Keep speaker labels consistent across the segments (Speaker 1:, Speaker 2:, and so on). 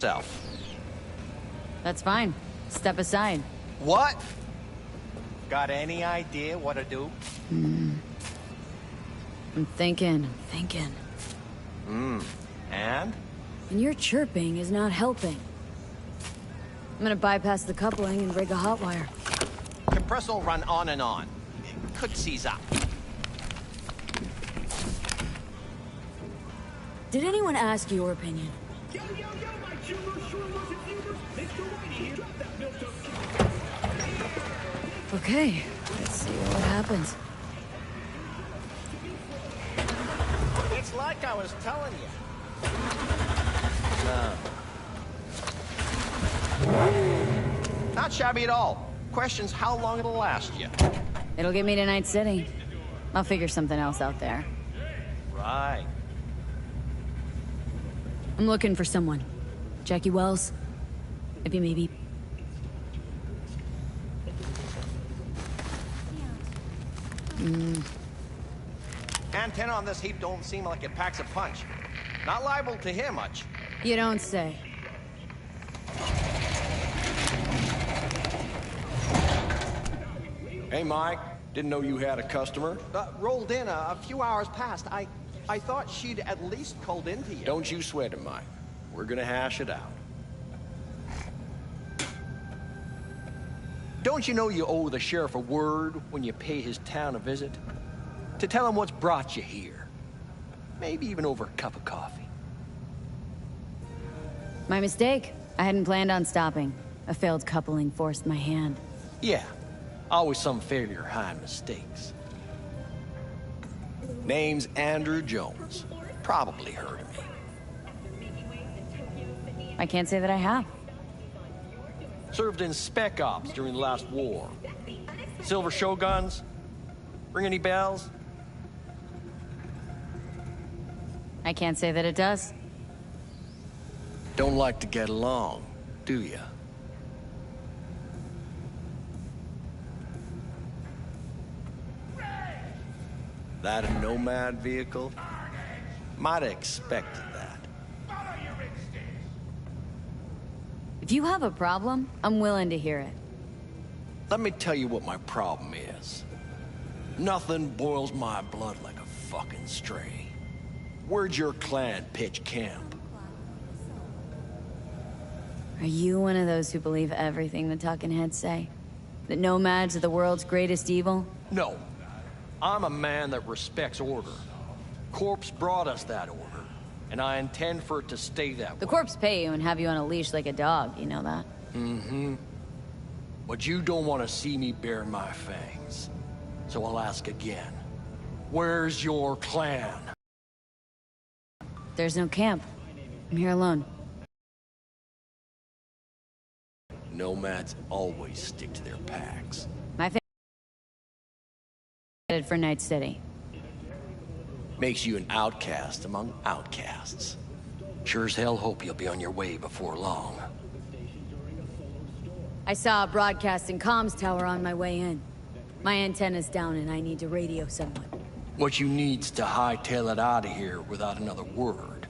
Speaker 1: Self.
Speaker 2: That's fine. Step aside.
Speaker 1: What? Got any idea what to do?
Speaker 2: I'm thinking.
Speaker 1: And?
Speaker 2: And your chirping is not helping. I'm gonna bypass the coupling and rig a hot wire.
Speaker 1: Compressor will run on and on. It could seize up.
Speaker 2: Did anyone ask your opinion? Okay, let's see what happens.
Speaker 1: It's like I was telling you. Not shabby at all. Question's how long it'll last you.
Speaker 2: It'll get me to Night City. I'll figure something else out there.
Speaker 1: Right.
Speaker 2: I'm looking for someone. Jackie Wells? If you maybe...
Speaker 1: Antenna on this heap don't seem like it packs a punch. Not liable to hear much.
Speaker 2: You don't say.
Speaker 3: Hey, Mike. Didn't know you had a customer.
Speaker 1: Rolled in a few hours past. I thought she'd at least called in to you.
Speaker 3: Don't you sweat it, Mike. We're gonna hash it out.
Speaker 1: Don't you know you owe the sheriff a word when you pay his town a visit? To tell him what's brought you here. Maybe even over a cup of coffee.
Speaker 2: My mistake. I hadn't planned on stopping. A failed coupling forced my hand.
Speaker 1: Yeah. Always some failure hide mistakes.
Speaker 3: Name's Andrew Jones.
Speaker 1: Probably heard of me.
Speaker 2: I can't say that I have.
Speaker 1: Served in Spec Ops during the last war. Silver Shoguns? Ring any bells?
Speaker 2: I can't say that it does.
Speaker 3: Don't like to get along, do ya? That a nomad vehicle? Might have expected that.
Speaker 2: If you have a problem, I'm willing to hear it.
Speaker 3: Let me tell you what my problem is. Nothing boils my blood like a fucking stray. Where'd your clan pitch camp?
Speaker 2: Are you one of those who believe everything the talking heads say? That nomads are the world's greatest evil?
Speaker 1: No. I'm a man that respects order. Corpse brought us that order, and I intend for it to stay that way.
Speaker 2: The corpse pay you and have you on a leash like a dog, you know that?
Speaker 3: Mm-hmm. But you don't want to see me bare my fangs. So I'll ask again. Where's your clan?
Speaker 2: There's no camp. I'm here alone.
Speaker 3: Nomads always stick to their packs.
Speaker 2: My family headed for Night City.
Speaker 3: Makes you an outcast among outcasts. Sure as hell hope you'll be on your way before long.
Speaker 2: I saw a broadcasting comms tower on my way in. My antenna's down and I need to radio someone.
Speaker 3: What you need's to hightail it out of here without another word.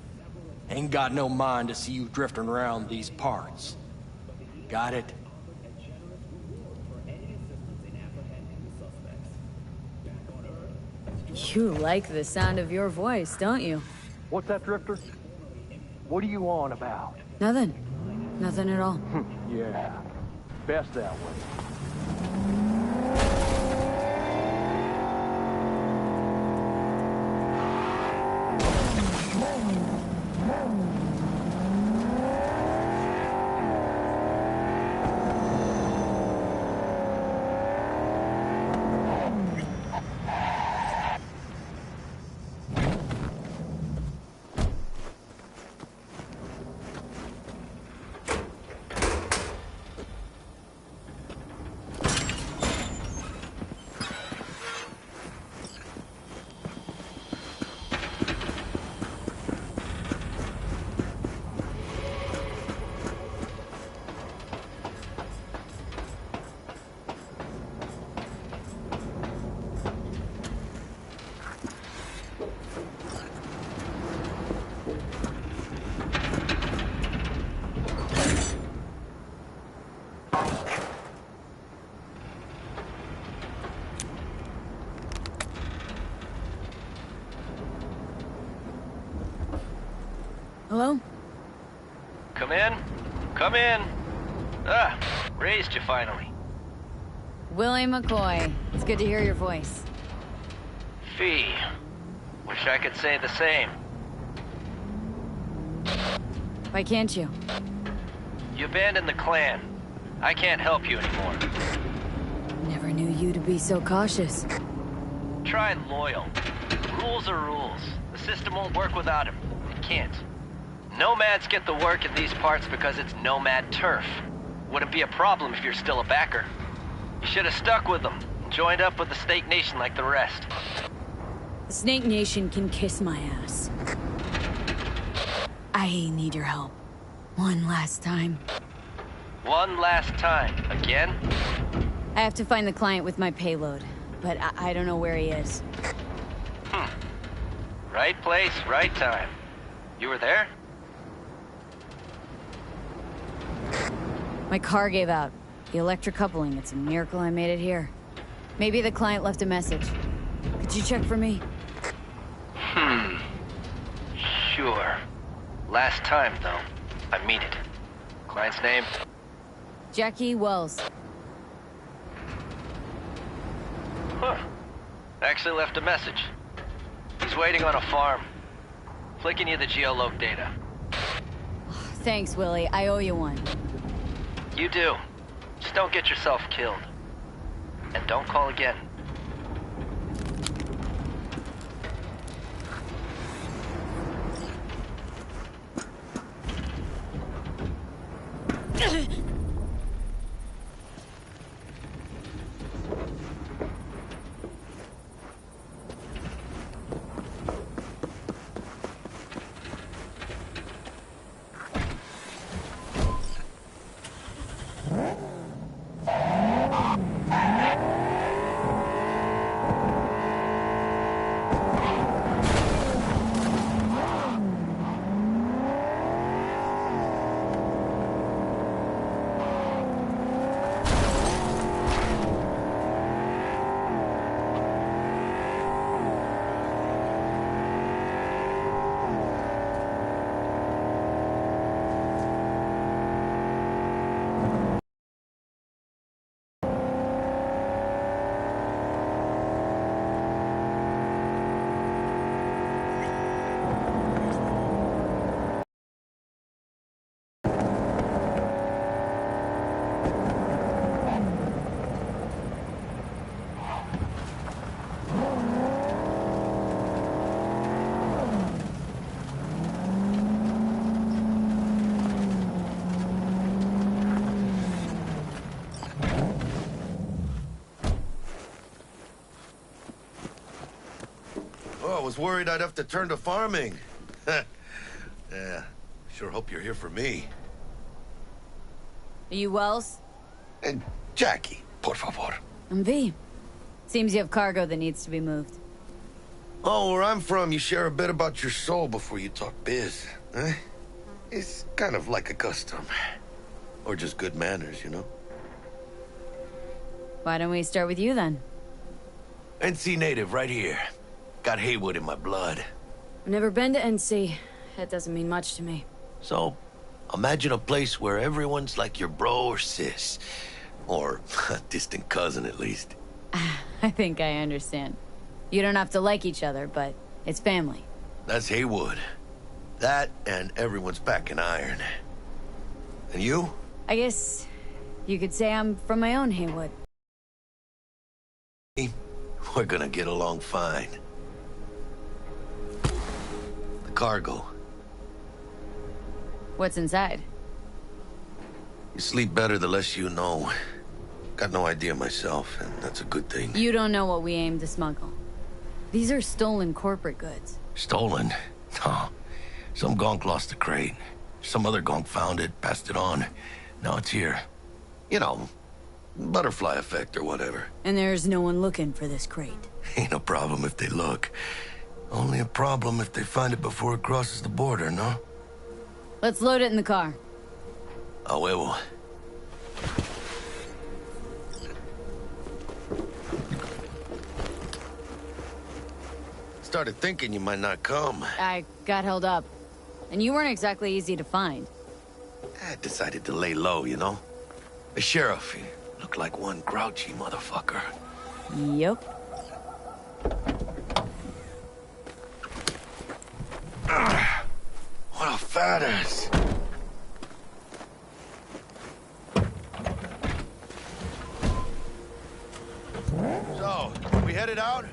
Speaker 3: Ain't got no mind to see you drifting around these parts. Got it?
Speaker 2: You like the sound of your voice, don't you?
Speaker 1: What's that, Drifter? What are you on about?
Speaker 2: Nothing. Nothing at all.
Speaker 1: Yeah. Best that way.
Speaker 4: Come in. Come in. Ah, raised you finally.
Speaker 2: Willie McCoy. It's good to hear your voice.
Speaker 4: Fee. Wish I could say the same.
Speaker 2: Why can't you?
Speaker 4: You abandoned the clan. I can't help you anymore.
Speaker 2: Never knew you to be so cautious.
Speaker 4: Try loyal. Rules are rules. The system won't work without him. It can't. Nomads get the work in these parts because it's nomad turf. Wouldn't be a problem if you're still a backer. You should have stuck with them and joined up with the Snake Nation like the rest.
Speaker 2: The Snake Nation can kiss my ass. I need your help. One last time.
Speaker 4: One last time. Again?
Speaker 2: I have to find the client with my payload, but I don't know where he is.
Speaker 4: Right place, right time. You were there?
Speaker 2: My car gave out. The electric coupling. It's a miracle I made it here. Maybe the client left a message. Could you check for me?
Speaker 4: Sure. Last time, though. I mean it. Client's name?
Speaker 2: Jackie Wells.
Speaker 4: Huh. Actually left a message. He's waiting on a farm. Flicking you the geoloc data.
Speaker 2: Thanks, Willie. I owe you one.
Speaker 4: You do. Just don't get yourself killed. And don't call again.
Speaker 5: I was worried I'd have to turn to farming. Yeah, sure hope you're here for me.
Speaker 2: Are you Wells?
Speaker 5: And Jackie, por favor.
Speaker 2: I'm V. Seems you have cargo that needs to be moved.
Speaker 5: Oh, where I'm from, you share a bit about your soul before you talk biz, eh? It's kind of like a custom. Or just good manners, you know?
Speaker 2: Why don't we start with you, then?
Speaker 3: NC native right here. Got Haywood in my blood.
Speaker 2: I've never been to NC. That doesn't mean much to me.
Speaker 3: So, imagine a place where everyone's like your bro or sis. Or a distant cousin, at least.
Speaker 2: I think I understand. You don't have to like each other, but it's family.
Speaker 3: That's Haywood. That and everyone's back in iron. And you?
Speaker 2: I guess you could say I'm from my own Haywood.
Speaker 3: We're gonna get along fine. The cargo.
Speaker 2: What's inside?
Speaker 3: You sleep better the less you know. Got no idea myself, and that's a good thing.
Speaker 2: You don't know what we aim to smuggle. These are stolen corporate goods.
Speaker 3: Stolen? No. Some gonk lost the crate. Some other gonk found it, passed it on. Now it's here. You know, butterfly effect or whatever.
Speaker 2: And there's no one looking for this crate.
Speaker 3: Ain't no problem if they look. Only a problem if they find it before it crosses the border, no?
Speaker 2: Let's load it in the car.
Speaker 3: A huevo.
Speaker 5: Started thinking you might not come.
Speaker 2: I got held up. And you weren't exactly easy to find.
Speaker 5: I decided to lay low, you know? The sheriff, he looked like one grouchy motherfucker.
Speaker 2: Yup.
Speaker 5: What a fat ass. So, we headed out?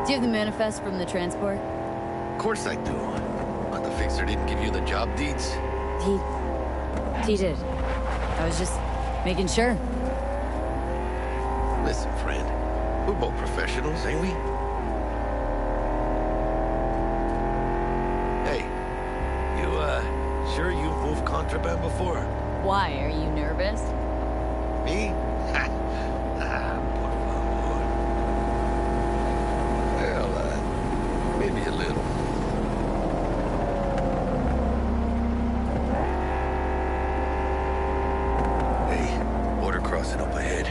Speaker 2: Do you have the manifest from the transport?
Speaker 5: Of course I do. But the fixer didn't give you the job deeds?
Speaker 2: He did. I was just making sure.
Speaker 5: Listen, friend. We're both professionals, ain't we? Hey, you, sure you've moved contraband before?
Speaker 2: Why? Are you nervous?
Speaker 5: Me? Por favor. Well, maybe a little. Hey, border crossing up ahead.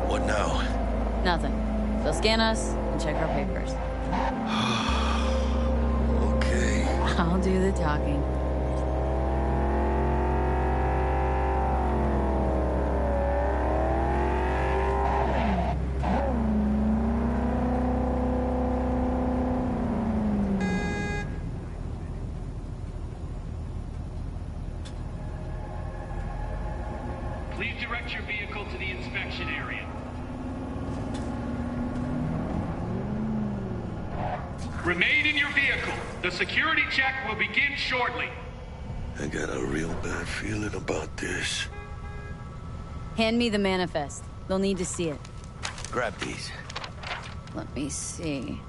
Speaker 5: What now?
Speaker 2: Nothing. They'll scan us and check our papers.
Speaker 5: Okay.
Speaker 2: I'll do the talking.
Speaker 6: Please direct your vehicle to the inspection area. Remain in your vehicle. The security check will begin shortly.
Speaker 5: I got a real bad feeling about this.
Speaker 2: Hand me the manifest. They'll need to see it.
Speaker 5: Grab these.
Speaker 2: Let me see.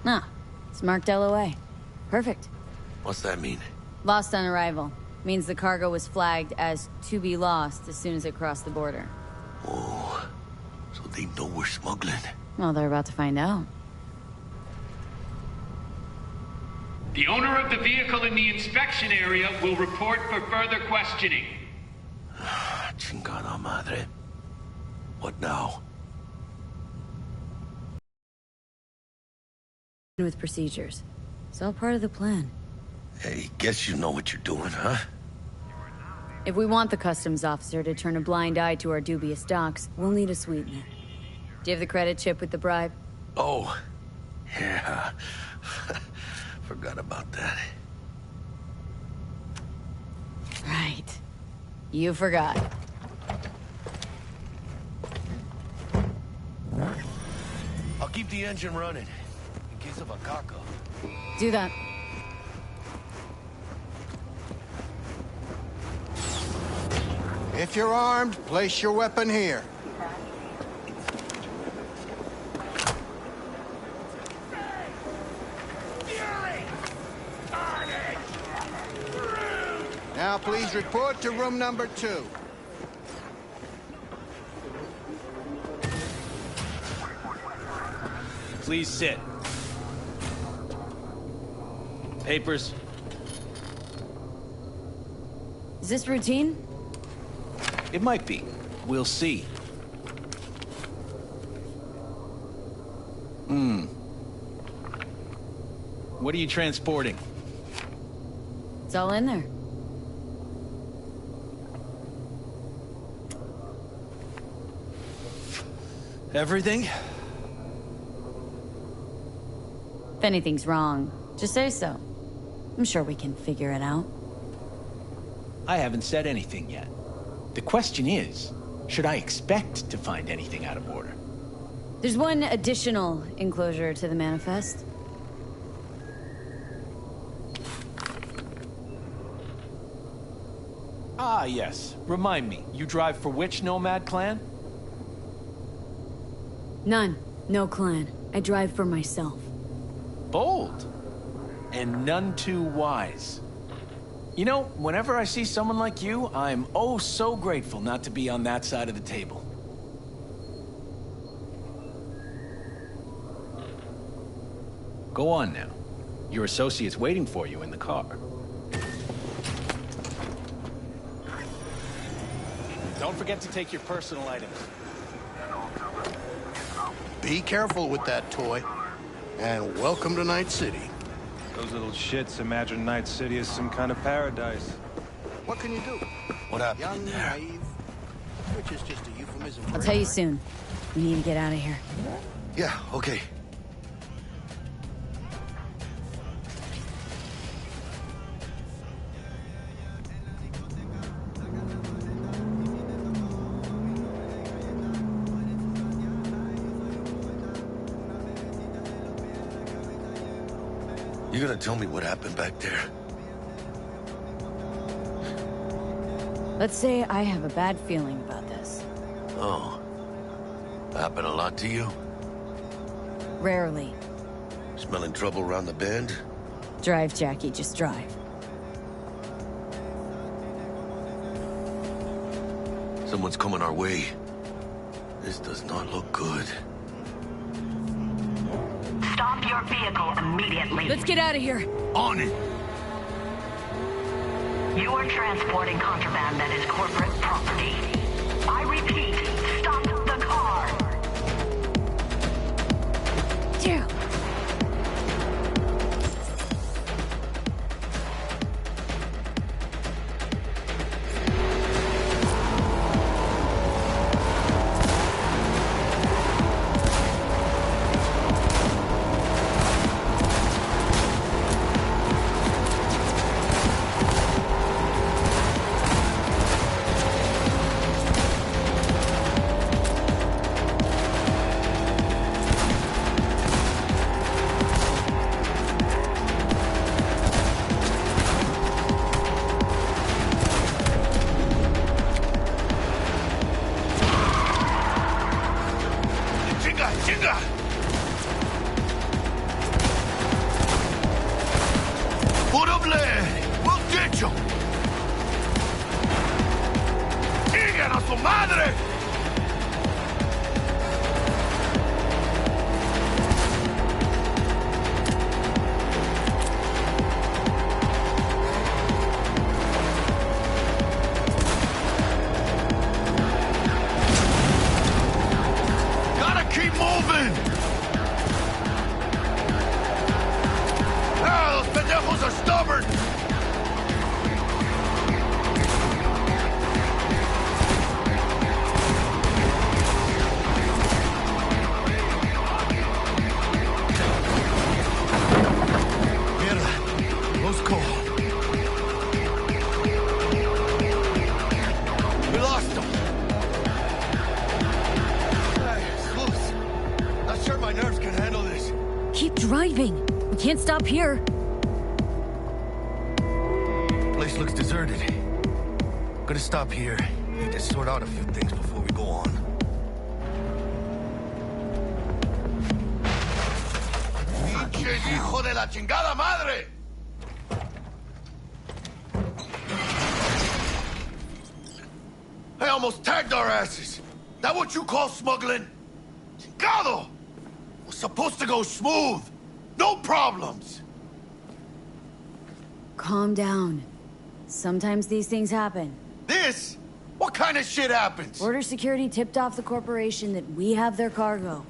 Speaker 2: Ah, it's marked LOA. Perfect.
Speaker 5: What's that mean?
Speaker 2: Lost on arrival. Means the cargo was flagged as to be lost as soon as it crossed the border.
Speaker 5: Oh, so they know we're smuggling.
Speaker 2: Well, they're about to find out.
Speaker 6: The owner of the vehicle in the inspection area will report for further questioning.
Speaker 5: Chingada madre. What now?
Speaker 2: With procedures. It's all part of the plan.
Speaker 5: Hey, guess you know what you're doing, huh?
Speaker 2: If we want the customs officer to turn a blind eye to our dubious docks, we'll need a sweetener. Do you have the credit chip with the bribe?
Speaker 5: Oh, yeah. Forgot about that.
Speaker 2: Right. You forgot.
Speaker 5: I'll keep the engine running in case of a cock-up.
Speaker 2: Do that.
Speaker 7: If you're armed, place your weapon here. Now please report to room number 2.
Speaker 8: Please sit. Papers.
Speaker 2: Is this routine?
Speaker 8: It might be. We'll see. What are you transporting?
Speaker 2: It's all in there.
Speaker 8: Everything?
Speaker 2: If anything's wrong, just say so. I'm sure we can figure it out.
Speaker 8: I haven't said anything yet. The question is, should I expect to find anything out of order?
Speaker 2: There's one additional enclosure to the manifest.
Speaker 8: Ah, yes. Remind me, you drive for which nomad clan?
Speaker 2: None. No clan. I drive for myself.
Speaker 8: Bold. And none too wise. You know, whenever I see someone like you, I'm oh so grateful not to be on that side of the table. Go on now. Your associate's waiting for you in the car. Don't forget to take your personal items.
Speaker 7: Be careful with that toy. And welcome to Night City.
Speaker 9: Those little shits imagine Night City as some kind of paradise.
Speaker 7: What can you do?
Speaker 3: What happened
Speaker 7: Young,
Speaker 3: in there?
Speaker 7: naive, which is just a euphemism for
Speaker 2: I'll tell you
Speaker 7: ignorant.
Speaker 2: soon. We need to get out of here.
Speaker 3: Yeah, okay. You gonna tell me what happened back there?
Speaker 2: Let's say I have a bad feeling about this.
Speaker 3: Oh. Happened a lot to you?
Speaker 2: Rarely.
Speaker 3: Smelling trouble around the bend?
Speaker 2: Drive, Jackie, just drive.
Speaker 3: Someone's coming our way. This does not look good.
Speaker 10: Stop your vehicle immediately.
Speaker 2: Let's get out of here.
Speaker 3: On it!
Speaker 10: You are transporting contraband that is corporate property. I repeat, stop the car.
Speaker 2: Damn. Driving. We can't stop here.
Speaker 3: Place looks deserted. Gonna stop here. Need to sort out a few things before we go on.
Speaker 5: ¡Pinche hijo de la chingada madre! I almost tagged our asses. That what you call smuggling? Chingado! Was supposed to go smooth. No problems.
Speaker 2: Calm down. Sometimes these things happen.
Speaker 5: This? What kind of shit happens?
Speaker 2: Border security tipped off the corporation that we have their cargo.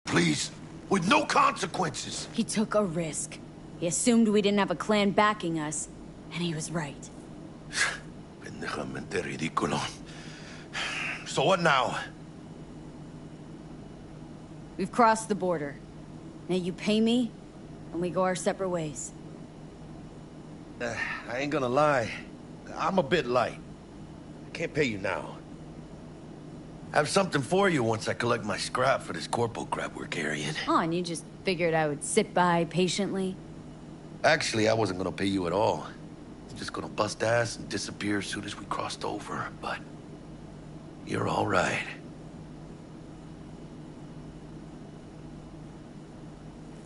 Speaker 5: Please, with no consequences.
Speaker 2: He took a risk. He assumed we didn't have a clan backing us, and he was right.
Speaker 3: Pendejamente ridículo.
Speaker 5: So what now?
Speaker 2: We've crossed the border. Now you pay me, and we go our separate ways.
Speaker 5: I ain't gonna lie. I'm a bit light. I can't pay you now.
Speaker 3: I have something for you once I collect my scrap for this corpo crap we're carrying.
Speaker 2: Oh, and you just figured I would sit by patiently?
Speaker 3: Actually, I wasn't gonna pay you at all. I was just gonna bust ass and disappear as soon as we crossed over, but you're all right.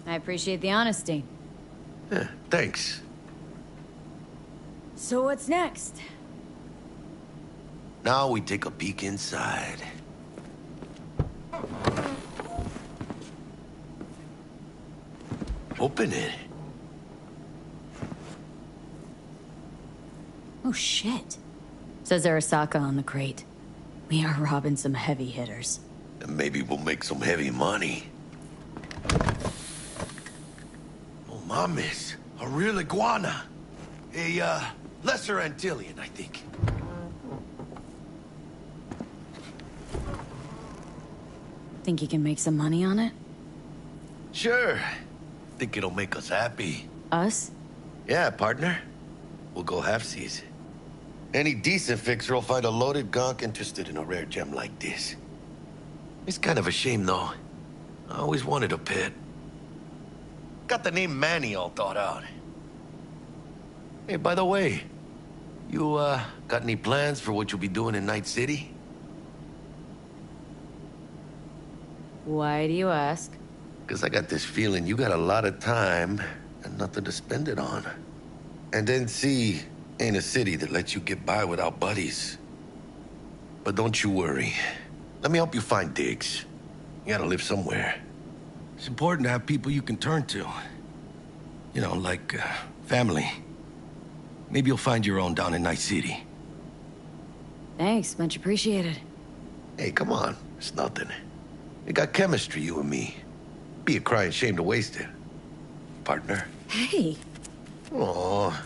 Speaker 2: I appreciate the honesty.
Speaker 3: Yeah, thanks.
Speaker 2: So what's next?
Speaker 3: Now we take a peek inside. Open it.
Speaker 2: Oh, shit. Says Arasaka on the crate. We are robbing some heavy hitters.
Speaker 3: And maybe we'll make some heavy money. Oh, mames. A real iguana. A, lesser Antillean, I think.
Speaker 2: Think you can make some money on it?
Speaker 3: Sure. Think it'll make us happy.
Speaker 2: Us?
Speaker 3: Yeah, partner. We'll go halfsies. Any decent fixer will find a loaded gonk interested in a rare gem like this. It's kind of a shame, though. I always wanted a pet. Got the name Manny all thought out. Hey, by the way, you, got any plans for what you'll be doing in Night City?
Speaker 2: Why do you ask?
Speaker 3: 'Cause I got this feeling you got a lot of time and nothing to spend it on. And NC ain't a city that lets you get by without buddies. But don't you worry. Let me help you find digs. You gotta live somewhere. It's important to have people you can turn to. You know, like, family. Maybe you'll find your own down in Night City.
Speaker 2: Thanks, much appreciated.
Speaker 3: Hey, come on. It's nothing. We got chemistry, you and me. Be a crying shame to waste it. Partner.
Speaker 2: Hey.
Speaker 3: Aw,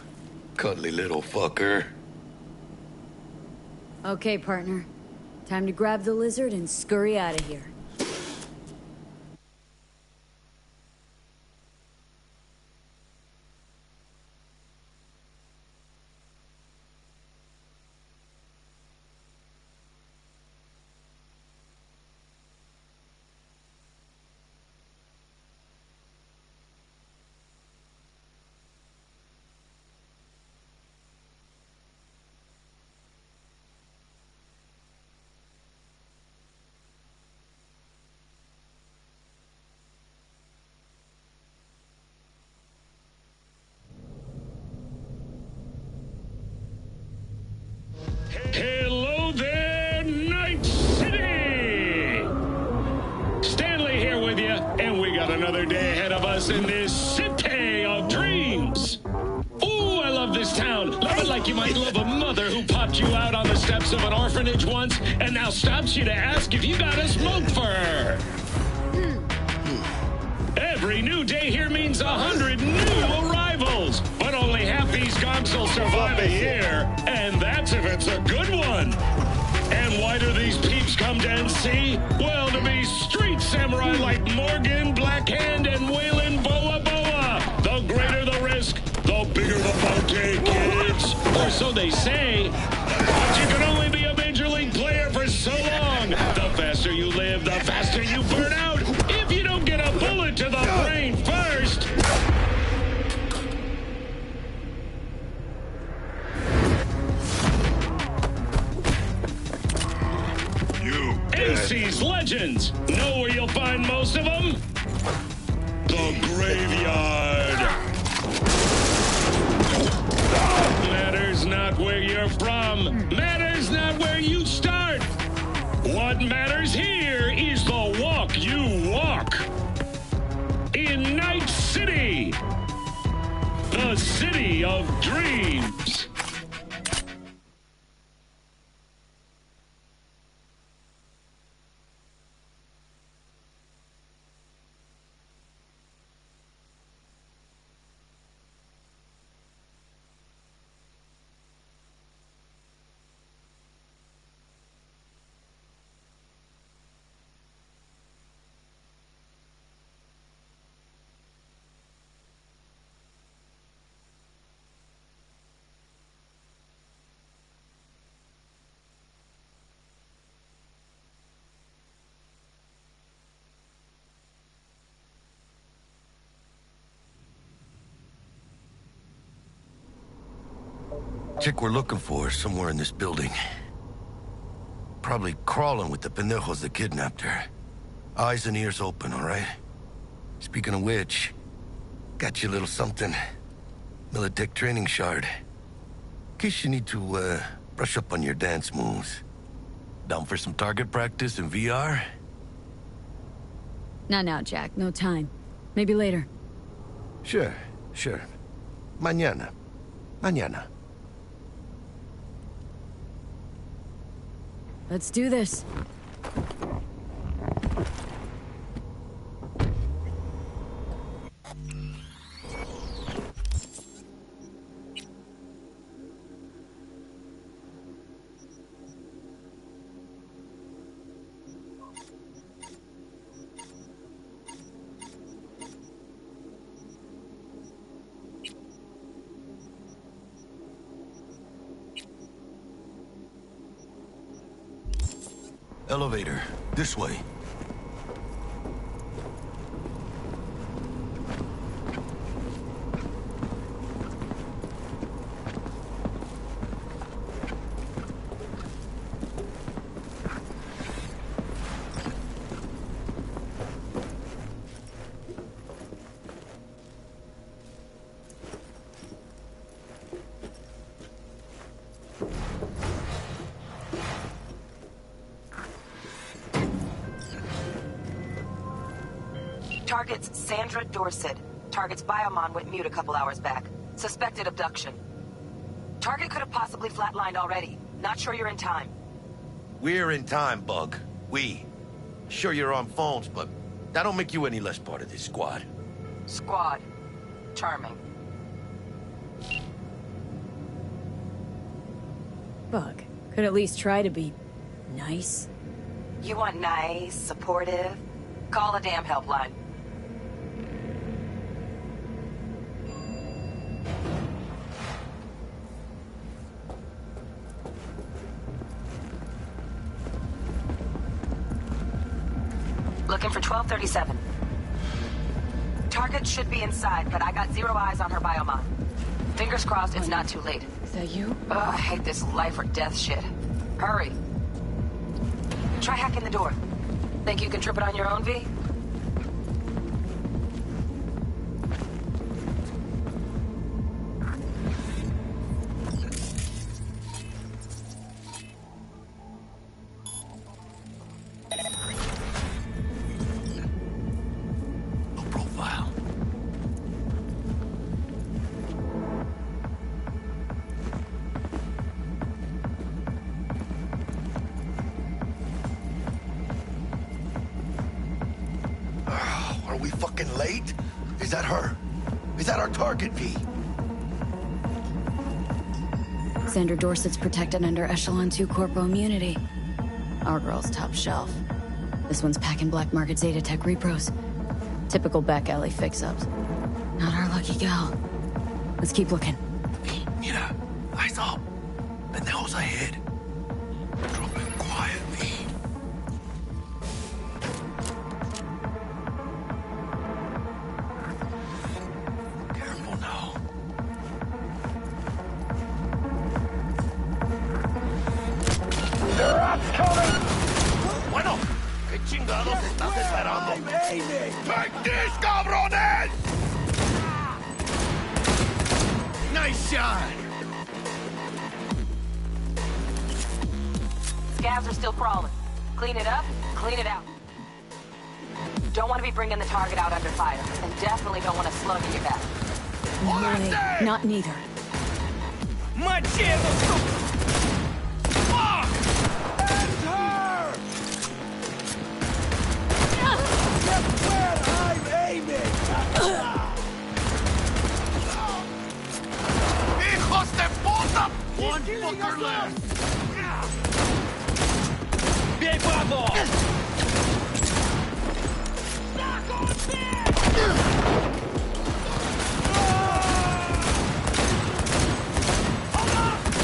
Speaker 3: cuddly little fucker.
Speaker 2: Okay, partner. Time to grab the lizard and scurry out of here.
Speaker 6: Hello there, Night City! Stanley here with you, and we got another day ahead of us in this city of dreams. Ooh, I love this town. Love it like you might love a mother who popped you out on the steps of an orphanage once and now stops you to ask if you got a smoke for her. Every new day here means 100 new arrivals, but only half these gonks will survive a year, and that's if it's a good one. And why do these peeps come to NC? Well, to be street samurai like Morgan, Blackhand, and Waylon Boa Boa. The greater the risk, the bigger the bounty, kids. Or so they say. But you can only be a major league player for so long. The faster you live, the faster you burn out. If you don't get a bullet to the brain first. NC's legends. Know where you'll find most of them? The graveyard. Matters not where you're from. Matters not where you start. What matters here is the walk you walk. In Night City. The city of dreams.
Speaker 3: Chick we're looking for is somewhere in this building. Probably crawling with the pendejos that kidnapped her. Eyes and ears open, all right? Speaking of which, got you a little something. Militech training shard. In case you need to, brush up on your dance moves. Down for some target practice in VR?
Speaker 2: Not now, Jack. No time. Maybe later.
Speaker 3: Sure. Mañana.
Speaker 2: Let's do this.
Speaker 5: Elevator, this way.
Speaker 10: Target's Sandra Dorset. Target's biomon went mute a couple hours back. Suspected abduction. Target could have possibly flatlined already. Not sure you're in time.
Speaker 3: We're in time, Bug. We. Sure you're on phones, but that don't make you any less part of this squad.
Speaker 10: Squad. Charming.
Speaker 2: Bug. Could at least try to be nice.
Speaker 10: You want nice, supportive? Call a damn helpline. Looking for 1237. Target should be inside, but I got 0 eyes on her biomon. Fingers crossed it's not too late.
Speaker 2: Is that you?
Speaker 10: Ugh, I hate this life or death shit. Hurry. Try hacking the door. Think you can trip it on your own, V?
Speaker 5: No profile. Are we fucking late? Is that her? Is that our target, V?
Speaker 2: Sandra Dorset's protected under Echelon 2 Corpo immunity. Our girl's top shelf. This one's packing black market Zeta Tech repros. Typical back alley fix-ups. Not our lucky gal. Let's keep looking.
Speaker 5: V, mira. Eyes up. Pendejos ahead. Drop it quiet, V. Careful now. Bueno, ¿qué chingados estás esperando? Take this, cabrones! Nice shot!
Speaker 10: Scavs are still crawling. Clean it up, clean it out. Don't want to be bringing the target out under fire, and definitely don't want a slug in your back.
Speaker 2: No way. Not neither.
Speaker 5: Hijos de puta! One fucker left!
Speaker 1: Bien, bravo!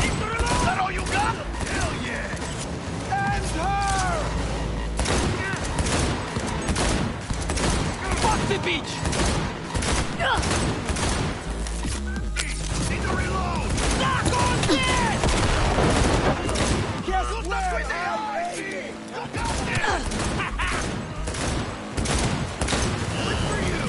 Speaker 5: Is that all you got? Hell yeah! And her!
Speaker 1: Fuck the beach!
Speaker 5: Need to reload!
Speaker 1: Knock on dead!
Speaker 5: Guess where? You got this! Good for you!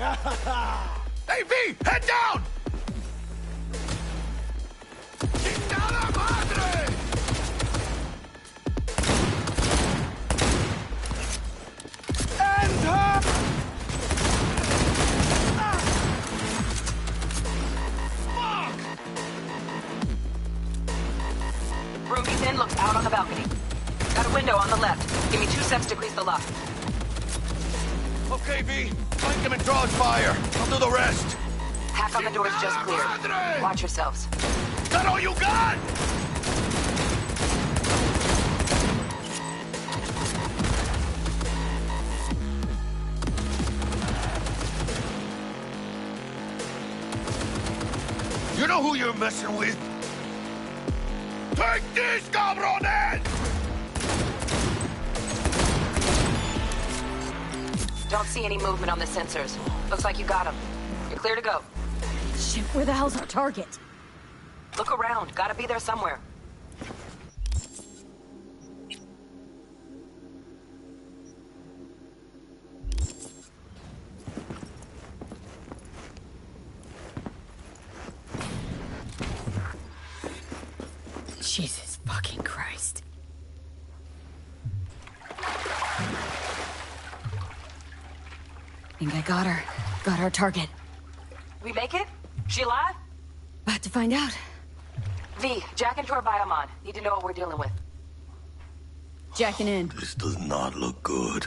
Speaker 5: Hey, V! Head down! ¡Chingada madre!
Speaker 1: Enter!
Speaker 10: Room he's in looks out on the balcony. Got a window on the left. Give me 2 seconds to grease the lock.
Speaker 5: Okay, V. Flank him and draw his fire. I'll do the rest.
Speaker 10: Hack on the door's just cleared. Watch yourselves.
Speaker 5: Is that all you got? You know who you're messing with? Take this, cabrones!
Speaker 10: Don't see any movement on the sensors. Looks like you got him. You're clear to go.
Speaker 2: Shit, where the hell's our target?
Speaker 10: Look around. Gotta be there somewhere.
Speaker 2: Jesus fucking Christ. Think I got her. Got our target.
Speaker 10: We make it? She alive?
Speaker 2: About to find out.
Speaker 10: V, jack into her biomon. Need to know what we're dealing with.
Speaker 2: Jacking in.
Speaker 3: This does not look good.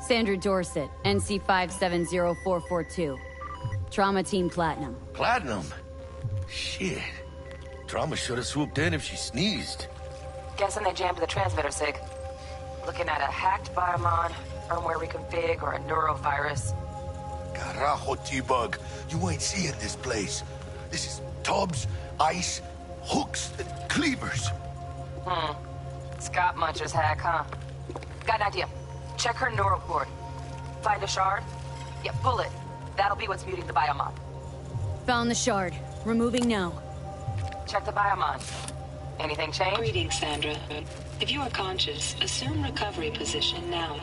Speaker 2: Sandra Dorset, NC 570442. Trauma Team Platinum.
Speaker 3: Platinum? Shit. Trauma should have swooped in if she sneezed.
Speaker 10: Guessing they jammed the transmitter, Sig. Looking at a hacked biomon, firmware reconfig, or a neurovirus.
Speaker 5: Carajo, T-Bug. You ain't seeing this place. This is tubs, ice, hooks, and cleavers.
Speaker 10: Scott Muncher's hack, huh? Got an idea. Check her neural cord. Find a shard? Yeah, pull it. That'll be what's muting the biomon.
Speaker 2: Found the shard. Removing now.
Speaker 10: Check the biomon. Anything change?
Speaker 11: Greetings, Sandra. If you are conscious, assume recovery position now.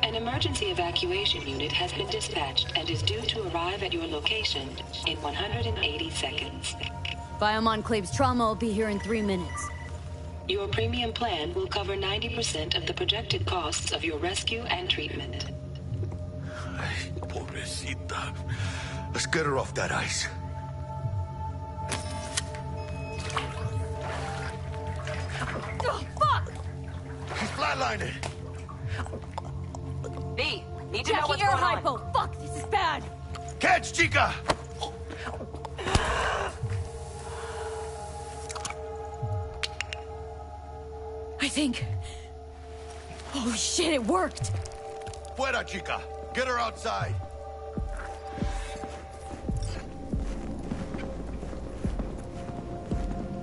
Speaker 11: An emergency evacuation unit has been dispatched and is due to arrive at your location in 180 seconds.
Speaker 2: Biomon claims trauma will be here in 3 minutes.
Speaker 11: Your premium plan will cover 90% of the projected costs of your rescue and treatment.
Speaker 5: Ay, pobrecita. Let's get her off that ice.
Speaker 2: Oh, fuck!
Speaker 5: She's flatlining.
Speaker 10: B, need to know
Speaker 2: Jackie
Speaker 10: what's
Speaker 2: air
Speaker 10: going on.
Speaker 2: hypo! Fuck, this is bad!
Speaker 5: Catch, chica!
Speaker 2: I think... Oh shit, it worked!
Speaker 5: Fuera, chica. Get her outside.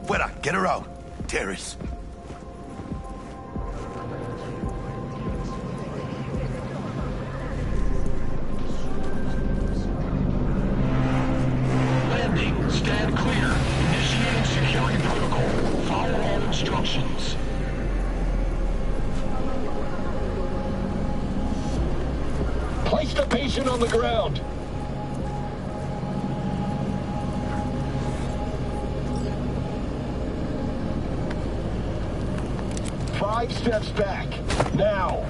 Speaker 5: Fuera, get her out. Terrace.
Speaker 6: Landing. Stand clear. Initiating security protocol. Follow all instructions. Place the patient on the ground. Five steps back. Now.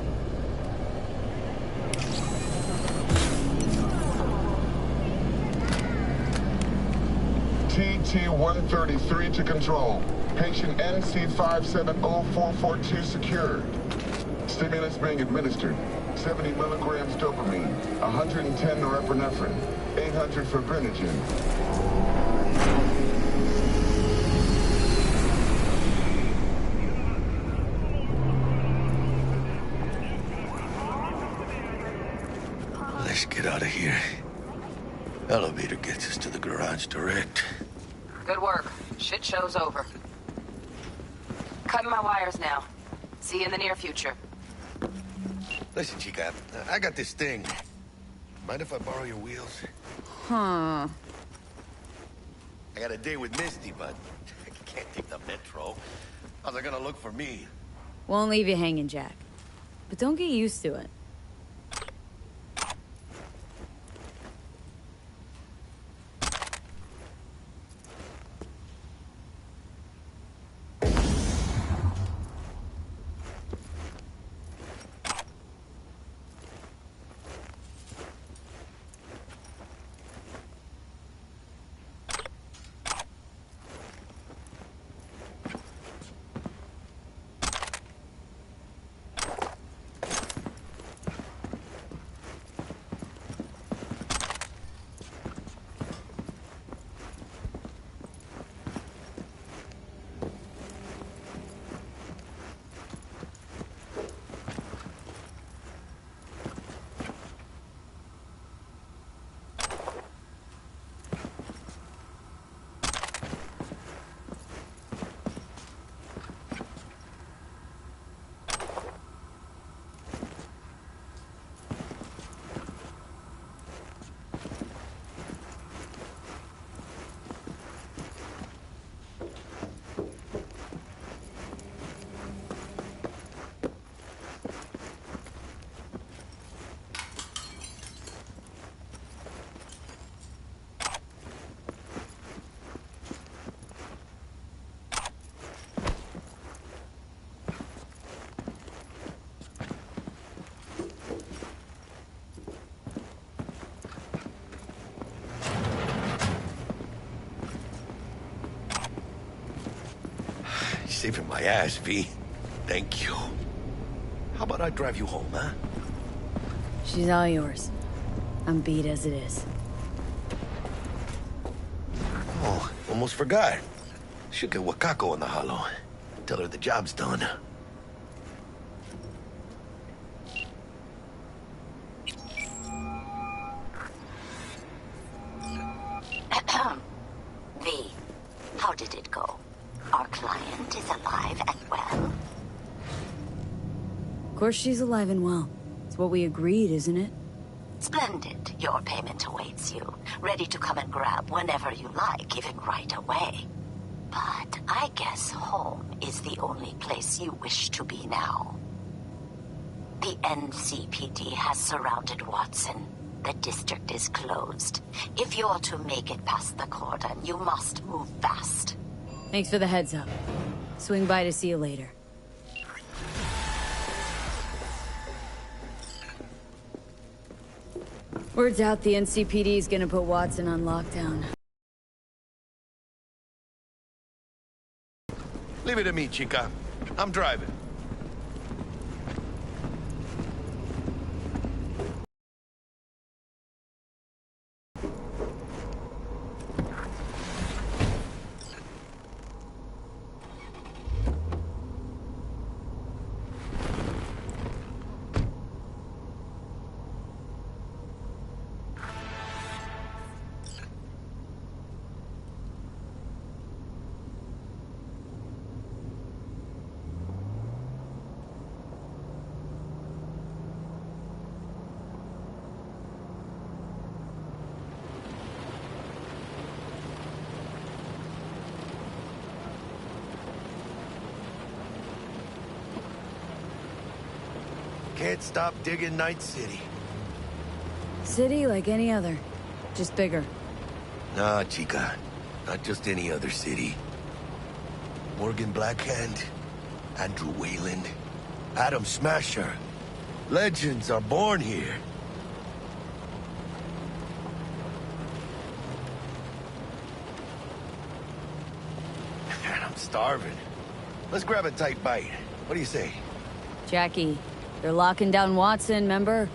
Speaker 12: TT-133 to control. Patient NC570442 secured. Stimulus being administered. 70 milligrams dopamine, 110 norepinephrine, 800 fibrinogen.
Speaker 3: Let's get out of here. Elevator gets us to the garage direct.
Speaker 10: Good work. Shit show's over. Cutting my wires now. See you in the near future.
Speaker 3: Listen, chica, I got this thing. Mind if I borrow your wheels?
Speaker 2: Huh.
Speaker 3: I got a date with Misty, but I can't take the metro. How's they gonna look for me?
Speaker 2: Won't leave you hanging, Jack. But don't get used to it.
Speaker 3: Saving my ass, V. Thank you. How about I drive you home, huh?
Speaker 2: She's all yours. I'm beat as it is.
Speaker 3: Oh, almost forgot. Should get Wakako in the hollow. Tell her the job's done.
Speaker 13: V, how did it go? Our client is alive and well?
Speaker 2: Of course she's alive and well. It's what we agreed, isn't it?
Speaker 13: Splendid. Your payment awaits you. Ready to come and grab whenever you like, even right away. But I guess home is the only place you wish to be now. The NCPD has surrounded Watson. The district is closed. If you're to make it past the cordon, you must move fast.
Speaker 2: Thanks for the heads up. Swing by to see you later. Word's out the NCPD's gonna put Watson on lockdown.
Speaker 3: Leave it to me, chica. I'm driving. Can't stop digging Night City.
Speaker 2: City like any other, just bigger.
Speaker 3: Nah, chica. Not just any other city. Morgan Blackhand, Andrew Wayland, Adam Smasher. Legends are born here. Man, I'm starving. Let's grab a tight bite. What do you say?
Speaker 2: Jackie, they're locking down Watson, remember?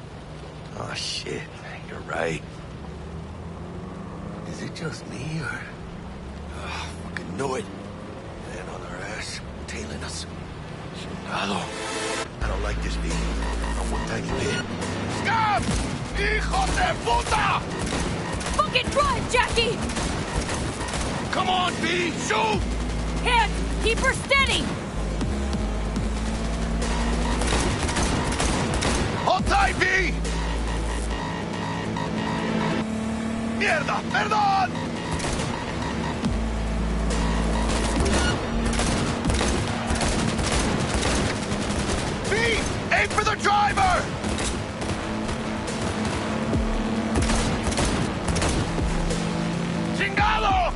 Speaker 3: Oh, shit. You're right. Is it just me, or... Oh, fucking knew it. Man on our ass, tailing us. Chingado. I don't like this, baby. Not one tiny bit. Scum! Hijo de puta!
Speaker 2: Fucking drive, Jackie!
Speaker 3: Come on, B! Shoot!
Speaker 2: Hit! Keep her steady!
Speaker 3: Hold tight, B! Mierda! Perdón!
Speaker 5: Aim for the driver! Chingado!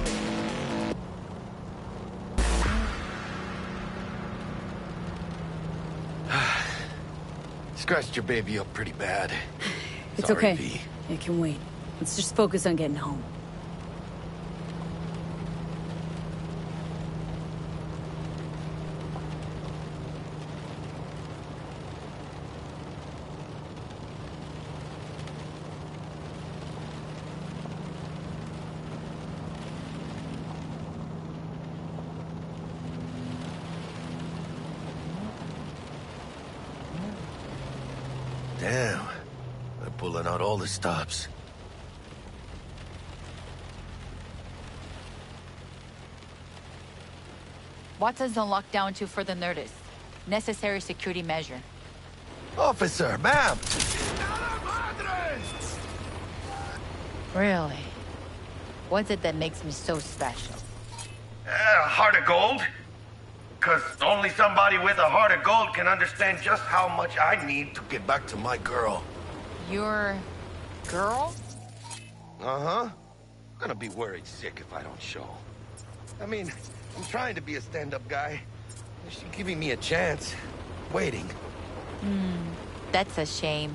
Speaker 3: Scratched your baby up pretty bad.
Speaker 2: It's
Speaker 3: Sorry,
Speaker 2: okay.
Speaker 3: V.
Speaker 2: It can wait. Let's just focus on getting home.
Speaker 3: Damn. They're pulling out all the stops.
Speaker 14: Watson's on lockdown 2 for the Nerdist. Necessary security measure.
Speaker 3: Officer, ma'am!
Speaker 14: Really? What's it that makes me so special?
Speaker 3: Heart of gold? Because only somebody with a heart of gold can understand just how much I need to get back to my girl.
Speaker 14: Your girl?
Speaker 3: Uh-huh. I'm gonna be worried sick if I don't show. I mean, I'm trying to be a stand-up guy. She's giving me a chance. Waiting.
Speaker 14: That's a shame.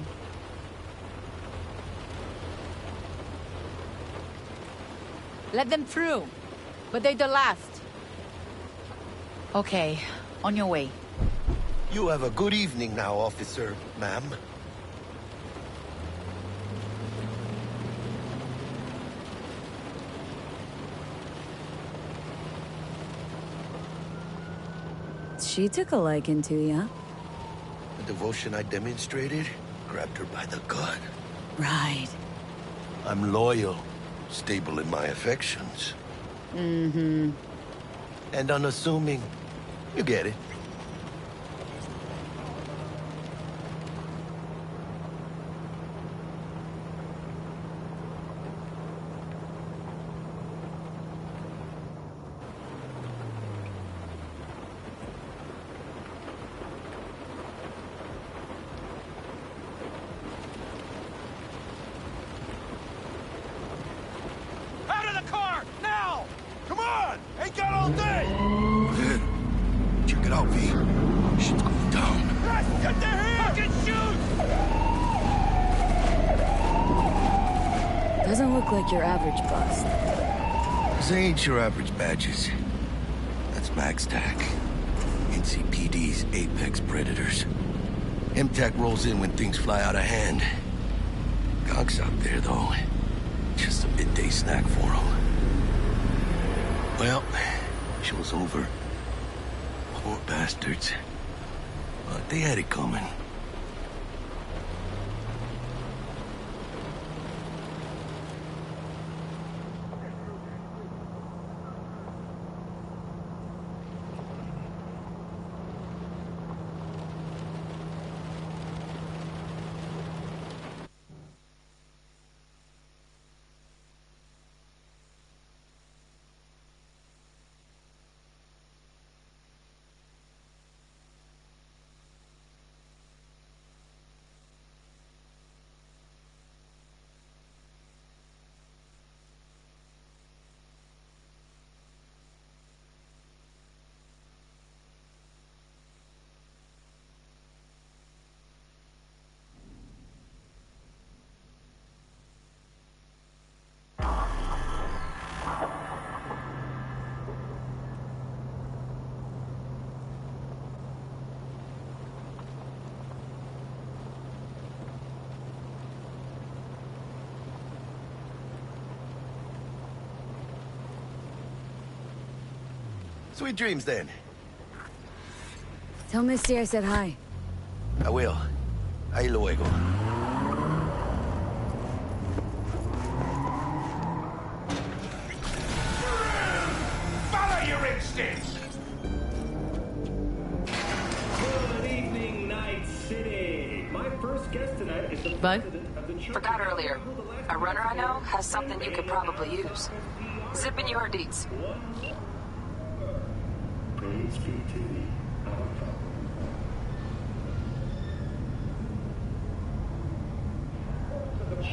Speaker 14: Let them through. But they're the last. Okay, on your way.
Speaker 3: You have a good evening now, officer, ma'am.
Speaker 2: She took a liking to you.
Speaker 3: The devotion I demonstrated grabbed her by the gut.
Speaker 2: Right.
Speaker 3: I'm loyal, stable in my affections.
Speaker 2: Mm-hmm.
Speaker 3: And unassuming. You get it.
Speaker 5: Out of the car! Now! Come on! Ain't got all day!
Speaker 3: Check it out, V. Shit's going down.
Speaker 5: Get their here! Fucking shoot!
Speaker 2: Doesn't look like your average bust.
Speaker 3: This ain't your average badges. That's MaxTac. NCPD's apex predators. MTAC rolls in when things fly out of hand. Conk's out there, though. Just a midday snack for him. Well, show's over. Poor bastards. But they had it coming. Sweet dreams, then.
Speaker 2: Tell Misty I said hi.
Speaker 3: I will. Ahí luego.
Speaker 5: Follow your instincts!
Speaker 15: Good evening, Night City. My first guest tonight is the president of the church.
Speaker 10: Forgot earlier. A runner I know has something you could probably use. Zip in your deets.
Speaker 15: Praise be to thee, our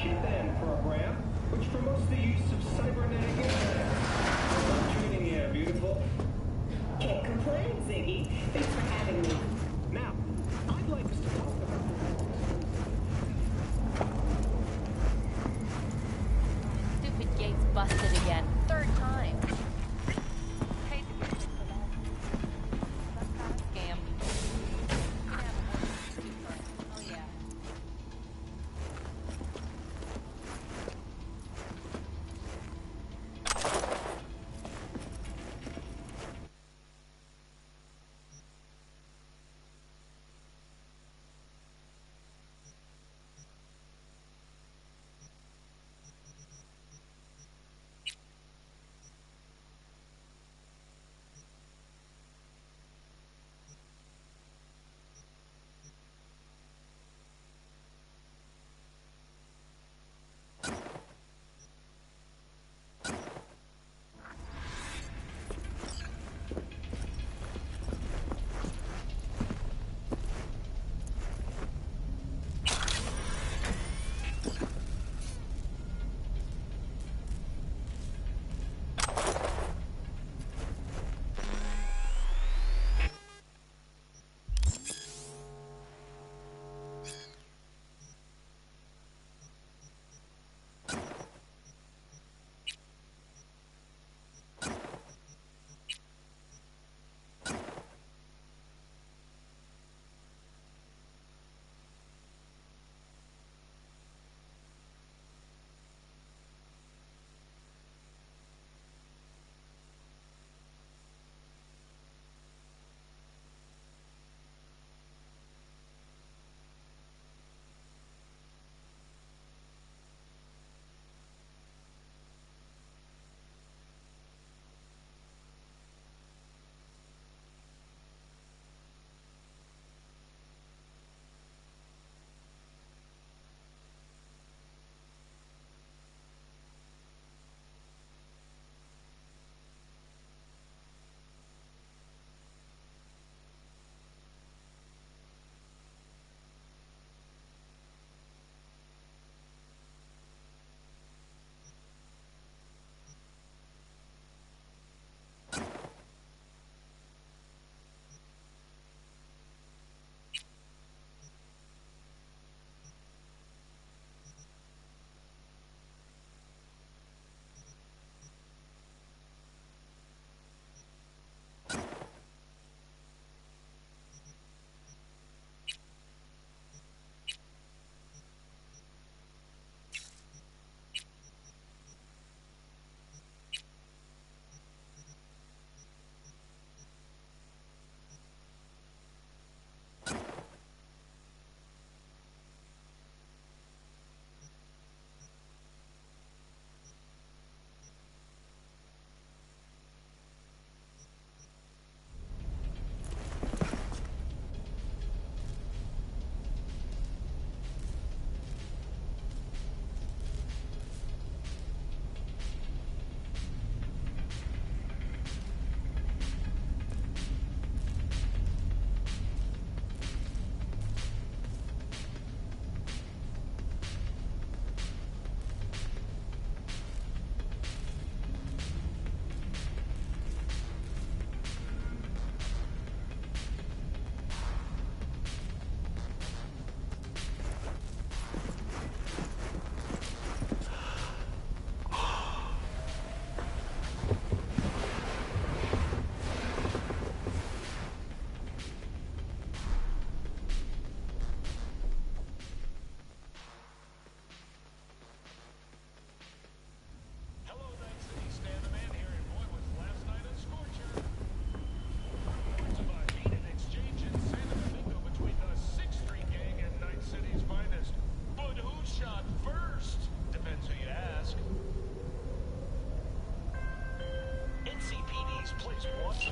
Speaker 15: Chip-in program, which promotes the use of cybernetic implants. I'm tuning here, beautiful.
Speaker 16: Can't complain, Ziggy. Thanks for having me.
Speaker 15: Now, I'd like us to talk about
Speaker 14: Stupid gate's busted again. Third time. Scam. Oh yeah.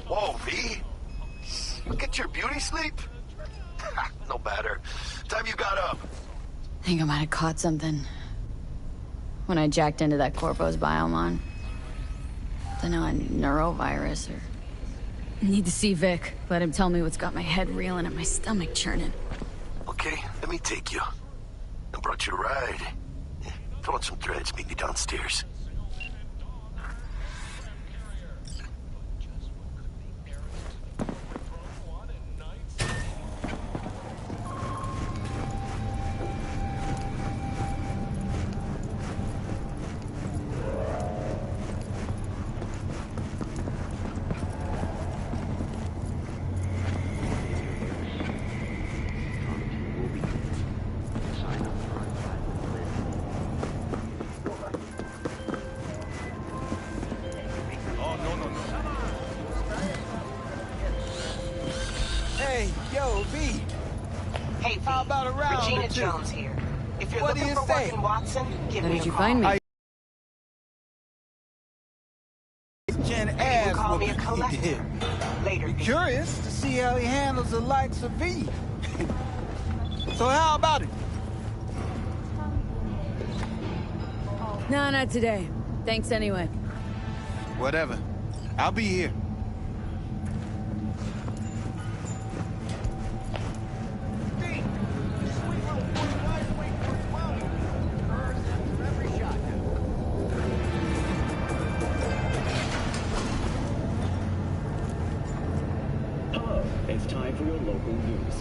Speaker 3: Whoa, V? You get your beauty sleep? No matter. Time you got up.
Speaker 2: I think I might have caught something when I jacked into that Corpo's biomon. Don't know, a neurovirus or... Need to see Vic. Let him tell me what's got my head reeling and my stomach churning.
Speaker 3: Okay, let me take you. I brought you a ride. Throw on some threads, meet me downstairs.
Speaker 17: Hey, yo, V.
Speaker 10: Hey, V.
Speaker 17: How about a round
Speaker 10: Regina
Speaker 17: or two?
Speaker 10: Jones here. If you're
Speaker 17: What do
Speaker 10: looking
Speaker 17: you
Speaker 10: for
Speaker 17: say?
Speaker 10: work in Watson, give
Speaker 2: How
Speaker 10: me
Speaker 2: did
Speaker 10: a
Speaker 2: you
Speaker 10: call.
Speaker 2: find me?
Speaker 17: Can
Speaker 10: You
Speaker 17: ask
Speaker 10: call
Speaker 17: what
Speaker 10: me a
Speaker 17: he
Speaker 10: collector.
Speaker 17: did.
Speaker 10: Later, V.
Speaker 17: Curious to see how he handles the likes of V. So how about it?
Speaker 2: No, not today. Thanks anyway.
Speaker 17: Whatever. I'll be here.
Speaker 15: Hello, it's time for your local news.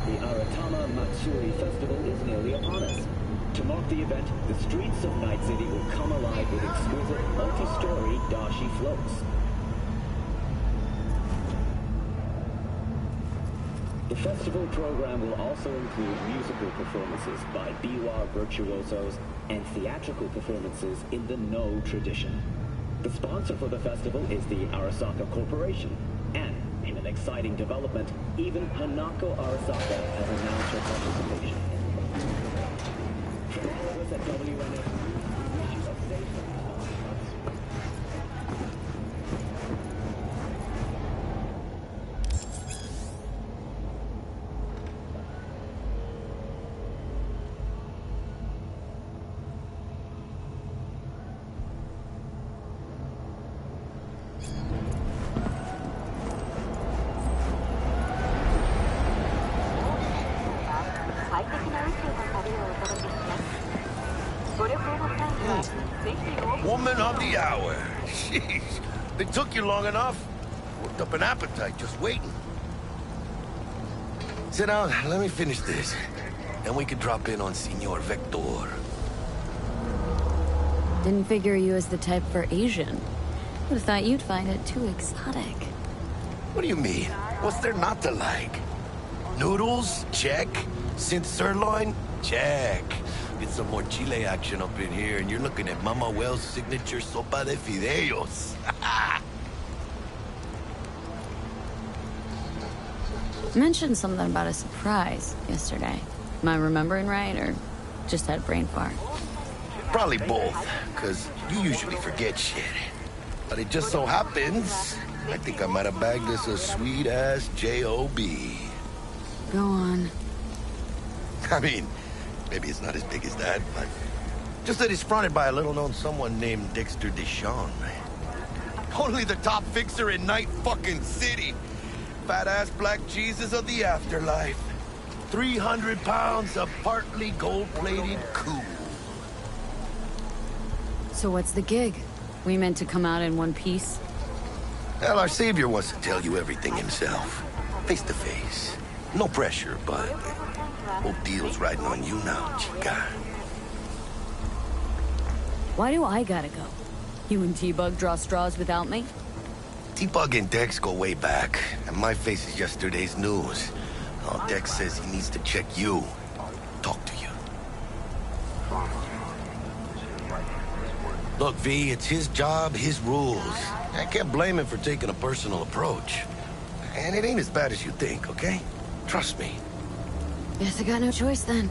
Speaker 15: The Aratama Matsuri Festival is nearly upon us. To mark the event, the streets of Night City will come alive with exquisite multi-story dashi floats. The festival program will also include musical performances by biwa virtuosos and theatrical performances in the No tradition. The sponsor for the festival is the Arasaka Corporation, and in an exciting development, even Hanako Arasaka has announced her participation. From all of us at WNS, we wish you a safe and
Speaker 3: Woman of the hour. Jeez. It took you long enough. Worked up an appetite just waiting. Sit down, let me finish this. Then we can drop in on Senor Vector.
Speaker 2: Didn't figure you as the type for Asian. Would've thought you'd find it too exotic.
Speaker 3: What do you mean? What's there not to like? Noodles? Check. Synth sirloin? Check. Get some more chile action up in here, and you're looking at Mama Wells' signature sopa de fideos.
Speaker 2: Mentioned something about a surprise yesterday. Am I remembering right, or just had a brain fart?
Speaker 3: Probably both, because you usually forget shit. But it just so happens, I think I might have bagged us a sweet-ass J.O.B.
Speaker 2: Go on.
Speaker 3: I mean, maybe it's not as big as that, but just that it's fronted by a little-known someone named Dexter Deshawn. Only the top fixer in Night fucking City. Fat-ass black Jesus of the afterlife. 300 pounds of partly gold-plated cool.
Speaker 2: So what's the gig? We meant to come out in one piece?
Speaker 3: Well, our savior wants to tell you everything himself. Face to face. No pressure, but whole deal's riding on you now, chica.
Speaker 2: Why do I gotta go? You and T-Bug draw straws without me?
Speaker 3: T-Bug and Dex go way back, and my face is yesterday's news. Oh, Dex says he needs to check you. Talk to you. Look, V, it's his job, his rules. I can't blame him for taking a personal approach. And it ain't as bad as you think, okay? Trust me.
Speaker 2: Guess I got no choice then.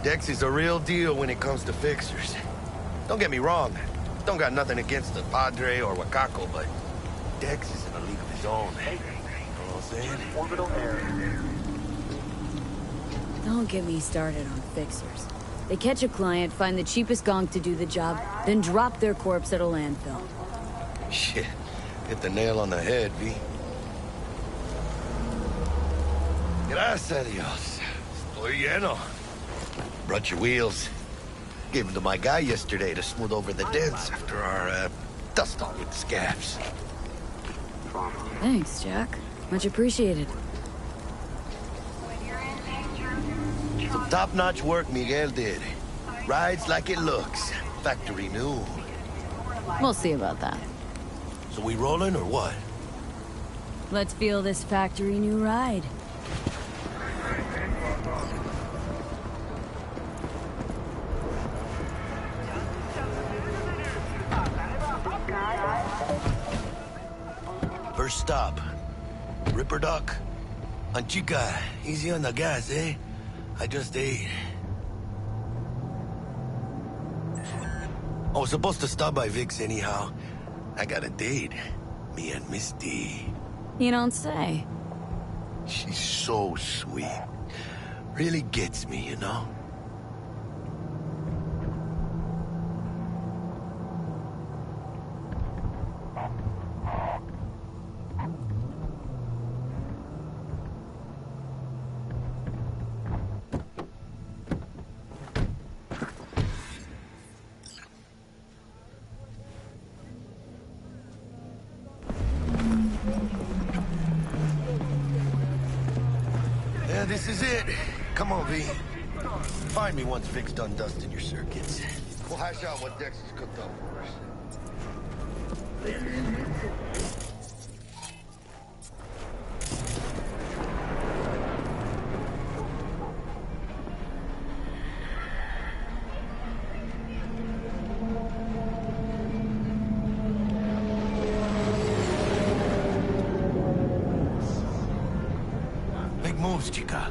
Speaker 3: Dex is a real deal when it comes to fixers. Don't get me wrong. Don't got nothing against the Padre or Wakako, but Dex is in a league of his own. You know what I'm saying? Orbital air.
Speaker 2: Don't get me started on fixers. They catch a client, find the cheapest gonk to do the job, then drop their corpse at a landfill.
Speaker 3: Shit. Hit the nail on the head, V. Gracias a Dios. Estoy lleno. Brought your wheels. Gave them to my guy yesterday to smooth over the dents after our, dust on with scabs.
Speaker 2: Thanks, Jack. Much appreciated.
Speaker 3: Some top-notch work Miguel did. Rides like it looks. Factory new.
Speaker 2: We'll see about that.
Speaker 3: So we rolling or what?
Speaker 2: Let's feel this factory new ride.
Speaker 3: First stop. Ripper Dock. Anchica, easy on the gas, eh? I just ate. I was supposed to stop by Vic's anyhow. I got a date. Me and Misty.
Speaker 2: You don't say.
Speaker 3: She's so sweet. Really gets me, you know? Yeah, this is it. Come on, V. Find me once Vic's done dusting your circuits. We'll hash out what Dex has cooked up for us. Big moves, chica.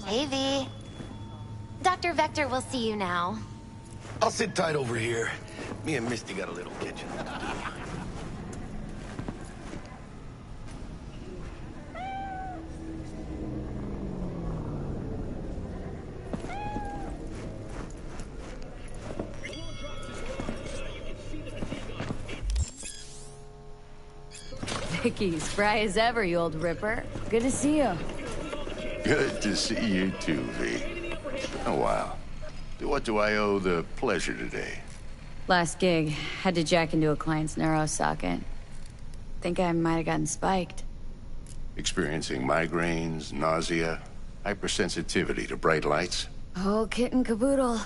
Speaker 18: Hey, V. Dr. Vector will see you now.
Speaker 3: I'll sit tight over here. Me and Misty got a little kitchen.
Speaker 2: Vicky, spry as ever, you old ripper. Good to see you.
Speaker 19: Good to see you too, V. Oh, wow. What do I owe the pleasure today?
Speaker 2: Last gig, had to jack into a client's neuro socket. Think I might have gotten spiked.
Speaker 19: Experiencing migraines, nausea, hypersensitivity to bright lights?
Speaker 2: Oh, kit and caboodle.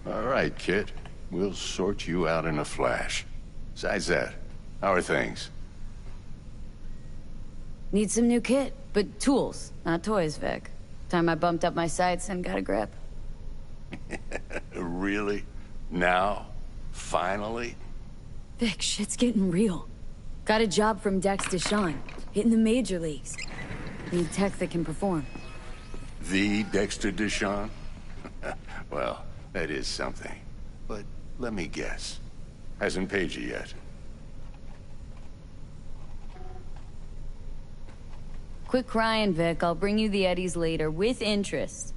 Speaker 19: All right, kid. We'll sort you out in a flash. Besides that, how are things?
Speaker 2: Need some new kit, but tools, not toys, Vic. Time I bumped up my sights and got a grip.
Speaker 19: Really? Now? Finally?
Speaker 2: Vic, shit's getting real. Got a job from Dex Deshawn, hitting the major leagues. Need tech that can perform.
Speaker 19: The Dexter Deshawn? Well, that is something. But let me guess. Hasn't paid you yet.
Speaker 2: Quit crying, Vic. I'll bring you the Eddies later, with interest.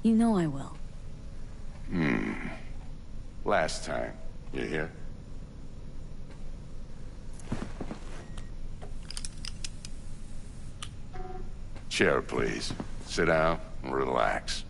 Speaker 2: You know I will.
Speaker 19: Last time. You hear? Chair, please. Sit down and relax.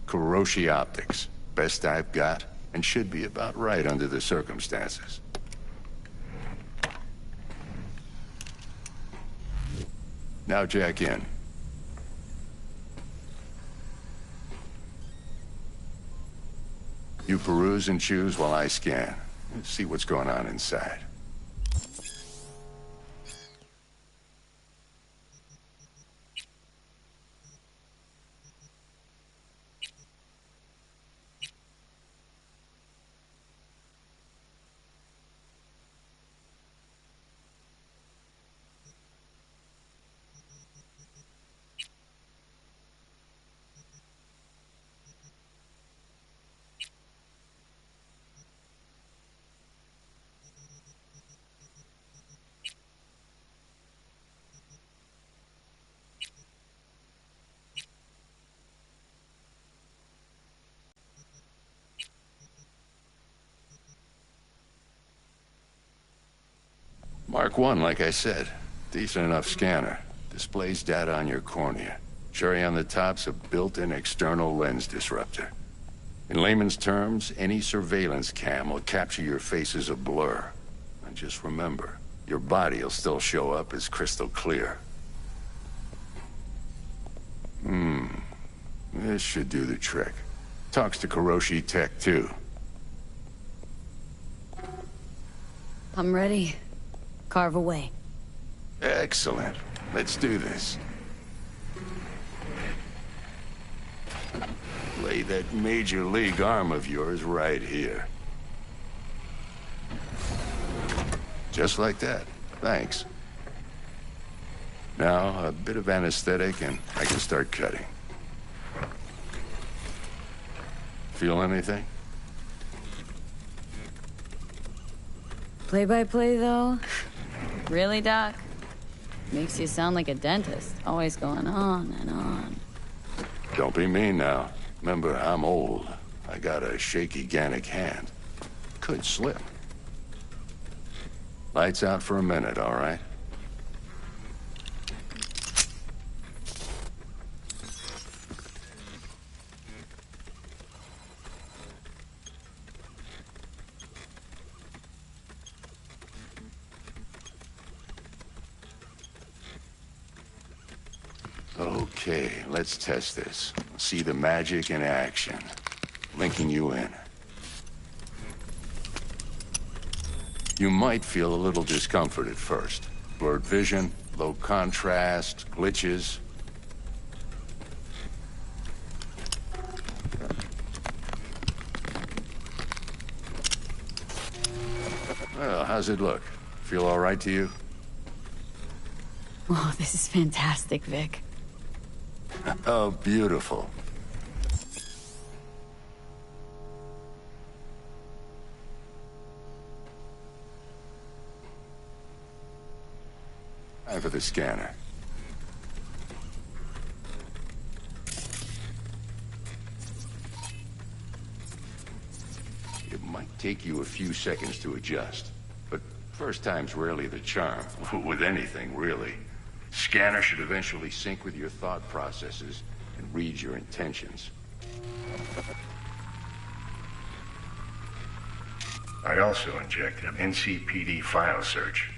Speaker 19: Kuroshi Optics. Best I've got, and should be about right under the circumstances. Now jack in. You peruse and choose while I scan. See what's going on inside. Mark 1, like I said. Decent enough scanner. Displays data on your cornea. Cherry on the top's a built-in external lens disruptor. In layman's terms, any surveillance cam will capture your face as a blur. And just remember, your body will still show up as crystal clear. This should do the trick. Talks to Kuroshi Tech, too.
Speaker 2: I'm ready. Carve away.
Speaker 19: Excellent. Let's do this. Lay that major league arm of yours right here. Just like that. Thanks. Now, a bit of anesthetic and I can start cutting. Feel anything?
Speaker 2: Play-by-play, though? Really, Doc? Makes you sound like a dentist, always going on and on.
Speaker 19: Don't be mean now. Remember, I'm old. I got a shaky Gannic hand. Could slip. Lights out for a minute, all right? Okay, let's test this. See the magic in action. Linking you in. You might feel a little discomfort at first. Blurred vision, low contrast, glitches. Well, how's it look? Feel all right to you?
Speaker 2: Oh, this is fantastic, Vic.
Speaker 19: Oh, beautiful. Time for the scanner. It might take you a few seconds to adjust, but first time's rarely the charm, with anything, really. Scanner should eventually sync with your thought processes and read your intentions. I also injected an NCPD file search.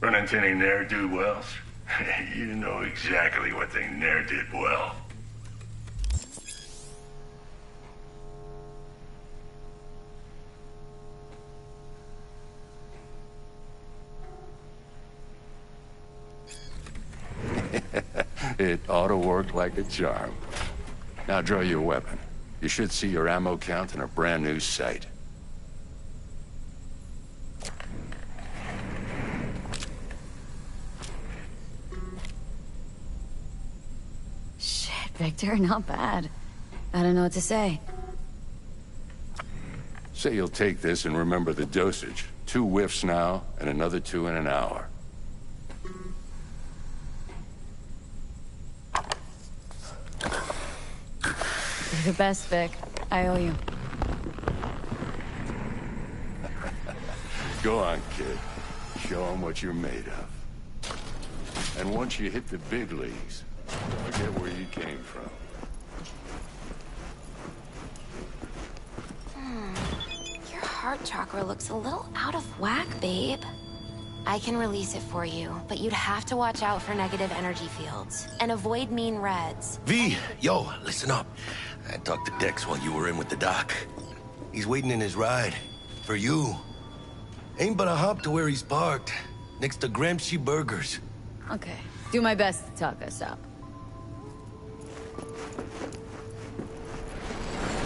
Speaker 19: Run into any ne'er-do-wells? You know exactly what they ne'er did well. It ought to work like a charm. Now draw your weapon. You should see your ammo count in a brand new sight.
Speaker 2: Shit, Victor, not bad. I don't know what to say.
Speaker 19: Say you'll take this and remember the dosage. 2 whiffs now, and another 2 in an hour.
Speaker 2: You're the best, Vic. I owe you.
Speaker 19: Go on, kid. Show them what you're made of. And once you hit the big leagues, forget where you came from.
Speaker 18: Your heart chakra looks a little out of whack, babe. I can release it for you, but you'd have to watch out for negative energy fields and avoid mean reds.
Speaker 3: V, yo, listen up. I talked to Dex while you were in with the doc. He's waiting in his ride. For you. Ain't but a hop to where he's parked. Next to Gramsci Burgers.
Speaker 2: Okay. Do my best to talk us up.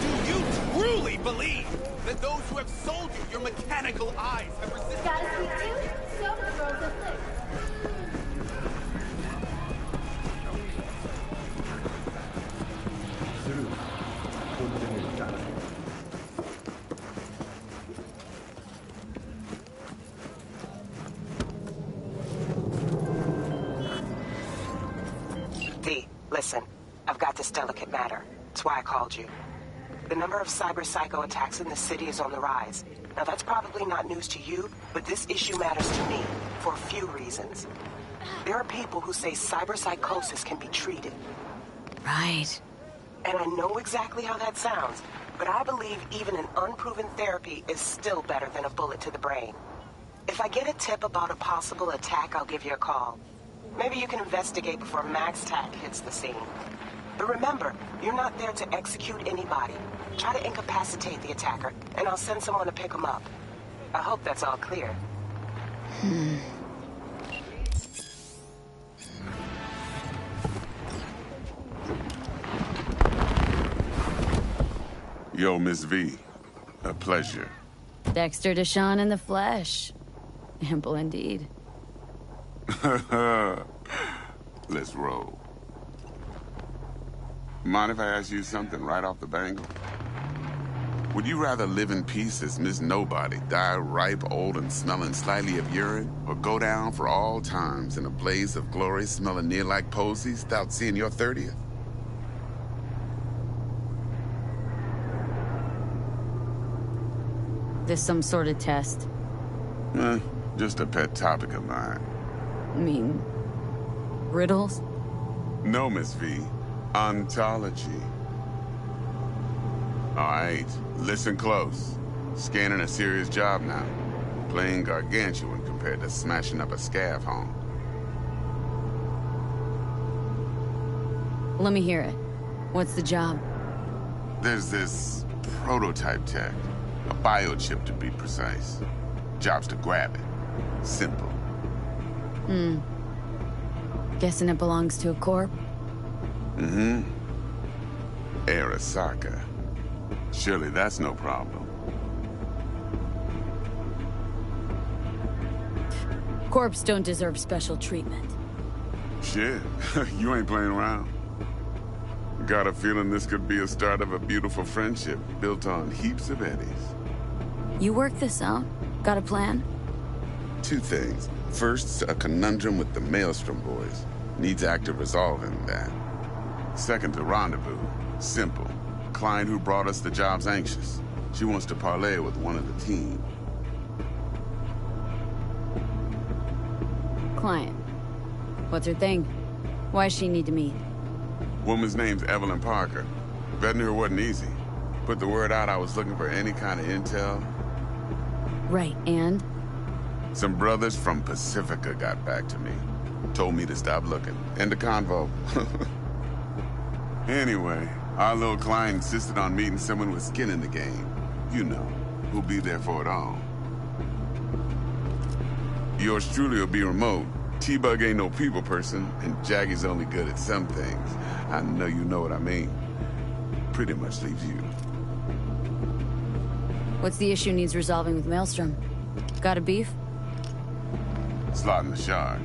Speaker 20: Do you truly believe that those who have sold you your mechanical eyes have resisted?
Speaker 16: Got a sweet tooth? So the girls have flipped.
Speaker 10: V, listen. I've got this delicate matter. That's why I called you. The number of cyber psycho attacks in the city is on the rise. Now that's probably not news to you, but this issue matters to me for a few reasons. There are people who say cyber psychosis can be treated.
Speaker 2: Right.
Speaker 10: And I know exactly how that sounds, but I believe even an unproven therapy is still better than a bullet to the brain. If I get a tip about a possible attack, I'll give you a call. Maybe you can investigate before Max Tack hits the scene. But remember, you're not there to execute anybody. Try to incapacitate the attacker, and I'll send someone to pick him up. I hope that's all clear.
Speaker 21: Yo, Miss V. A pleasure.
Speaker 2: Dexter Deshawn in the flesh. Ample indeed.
Speaker 21: Let's roll. Mind if I ask you something right off the bangle? Would you rather live in peace as Miss Nobody, die ripe, old, and smelling slightly of urine, or go down for all times in a blaze of glory smelling near like posies without seeing your 30th?
Speaker 2: This some sort of test?
Speaker 21: Just a pet topic of mine.
Speaker 2: I mean, riddles?
Speaker 21: No, Miss V. Ontology. All right, listen close. Scanning a serious job now. Playing gargantuan compared to smashing up a scav home.
Speaker 2: Let me hear it. What's the job?
Speaker 21: There's this prototype tech. A biochip, to be precise. Job's to grab it. Simple.
Speaker 2: Guessing it belongs to a corp?
Speaker 21: Mm-hmm. Arasaka. Surely that's no problem.
Speaker 2: Corps don't deserve special treatment.
Speaker 21: Shit, you ain't playing around. Got a feeling this could be a start of a beautiful friendship built on heaps of eddies.
Speaker 2: You work this out? Got a plan?
Speaker 21: Two things. First, a conundrum with the Maelstrom boys. Needs active resolving that. Second, a rendezvous. Simple. Client who brought us the job's anxious. She wants to parlay with one of the team.
Speaker 2: Client. What's her thing? Why does she need to meet?
Speaker 21: Woman's name's Evelyn Parker. Vetting her wasn't easy. Put the word out I was looking for any kind of intel.
Speaker 2: Right, and?
Speaker 21: Some brothers from Pacifica got back to me. Told me to stop looking. End of convo. Anyway, our little client insisted on meeting someone with skin in the game. You know, who'll be there for it all. Yours truly will be remote. T-Bug ain't no people person, and Jaggy's only good at some things. I know you know what I mean. Pretty much leaves you.
Speaker 2: What's the issue needs resolving with Maelstrom? Got a beef?
Speaker 21: Slot in the shard.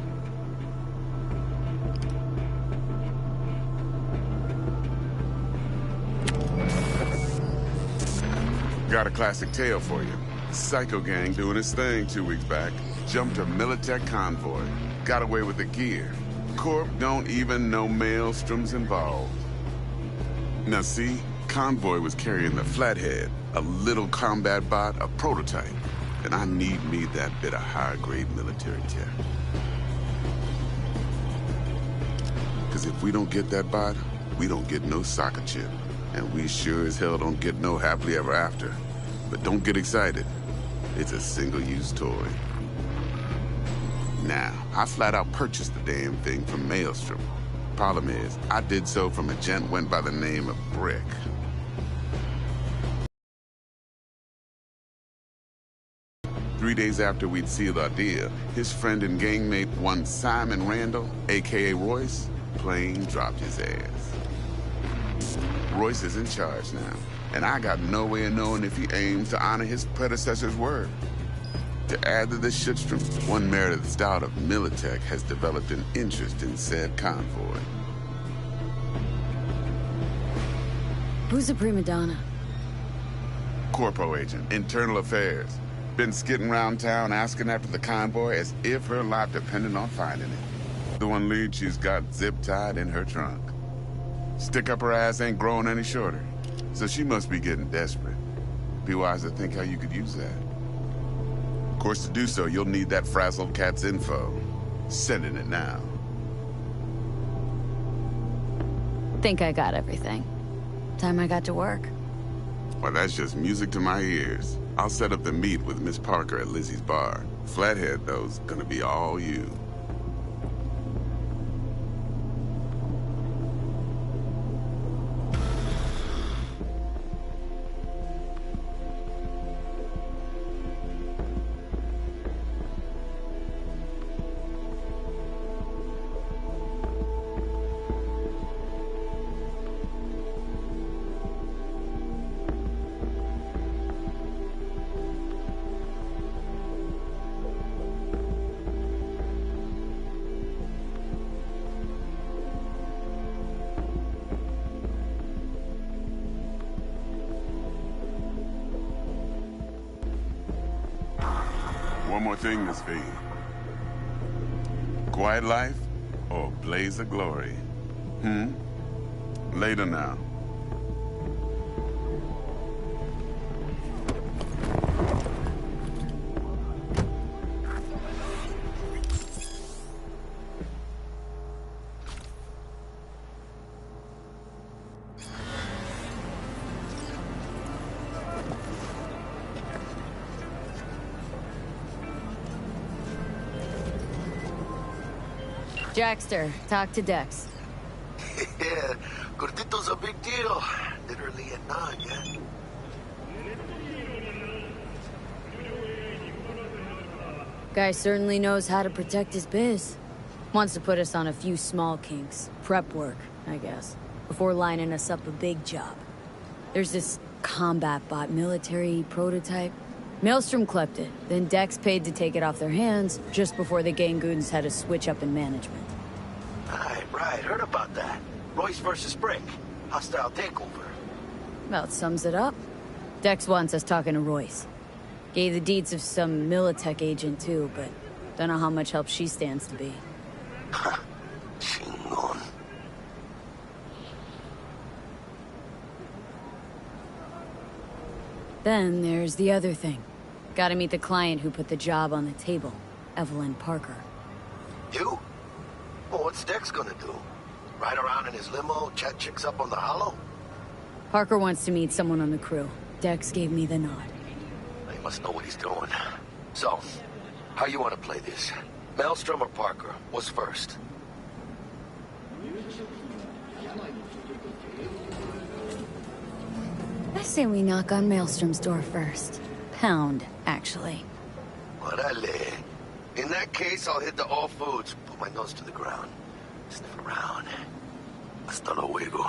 Speaker 21: Got a classic tale for you. Psycho gang doing its thing 2 weeks back. Jumped a Militech convoy. Got away with the gear. Corp don't even know Maelstrom's involved. Now see, convoy was carrying the Flathead, a little combat bot, a prototype. And I need me that bit of high-grade military tech. Because if we don't get that bot, we don't get no soccer chip. And we sure as hell don't get no happily ever after. But don't get excited. It's a single-use toy. Now, I flat out purchased the damn thing from Maelstrom. Problem is, I did so from a gent went by the name of Brick. Three days after we'd sealed our deal, his friend and gangmate, one Simon Randall, a.k.a. Royce, plain dropped his ass. Royce is in charge now, and I got no way of knowing if he aims to honor his predecessor's word. To add to this shitstrom, one Meredith Stout of Militech has developed an interest in said convoy.
Speaker 2: Who's the prima donna?
Speaker 21: Corpo agent, internal affairs. Been skidding around town asking after the convoy as if her life depended on finding it. The one lead she's got zip-tied in her trunk. Stick up her ass ain't growing any shorter. So she must be getting desperate. Be wise to think how you could use that. Of course, to do so, you'll need that frazzled cat's info. Sending it now.
Speaker 2: Think I got everything. Time I got to work.
Speaker 21: Well, that's just music to my ears. I'll set up the meet with Miss Parker at Lizzie's bar. Flathead, though's gonna be all you. One more thing, Miss V. Quiet life or blaze of glory? Later now.
Speaker 2: Jackster, talk to Dex.
Speaker 3: Yeah, Gordito's a big deal. Literally at 9, yeah?
Speaker 2: Guy certainly knows how to protect his biz. Wants to put us on a few small kinks. Prep work, I guess. Before lining us up a big job. There's this combat bot military prototype. Maelstrom clept it, then Dex paid to take it off their hands just before the gang goons had a switch up in management.
Speaker 3: Right, heard about that. Royce versus Brick. Hostile takeover.
Speaker 2: About sums it up. Dex wants us talking to Royce. Gave the deeds of some Militech agent too, but don't know how much help she stands to be.
Speaker 3: Chingon.
Speaker 2: Then there's the other thing. Gotta meet the client who put the job on the table, Evelyn Parker.
Speaker 3: You? Well, what's Dex gonna do? Ride around in his limo, chat chicks up on the hollow?
Speaker 2: Parker wants to meet someone on the crew. Dex gave me the nod.
Speaker 3: He must know what he's doing. So, how you want to play this? Maelstrom or Parker? What's first?
Speaker 2: I say we knock on Maelstrom's door first. Pound, actually.
Speaker 3: Orale. In that case, I'll hit the all foods, put my nose to the ground, sniff around. Hasta luego.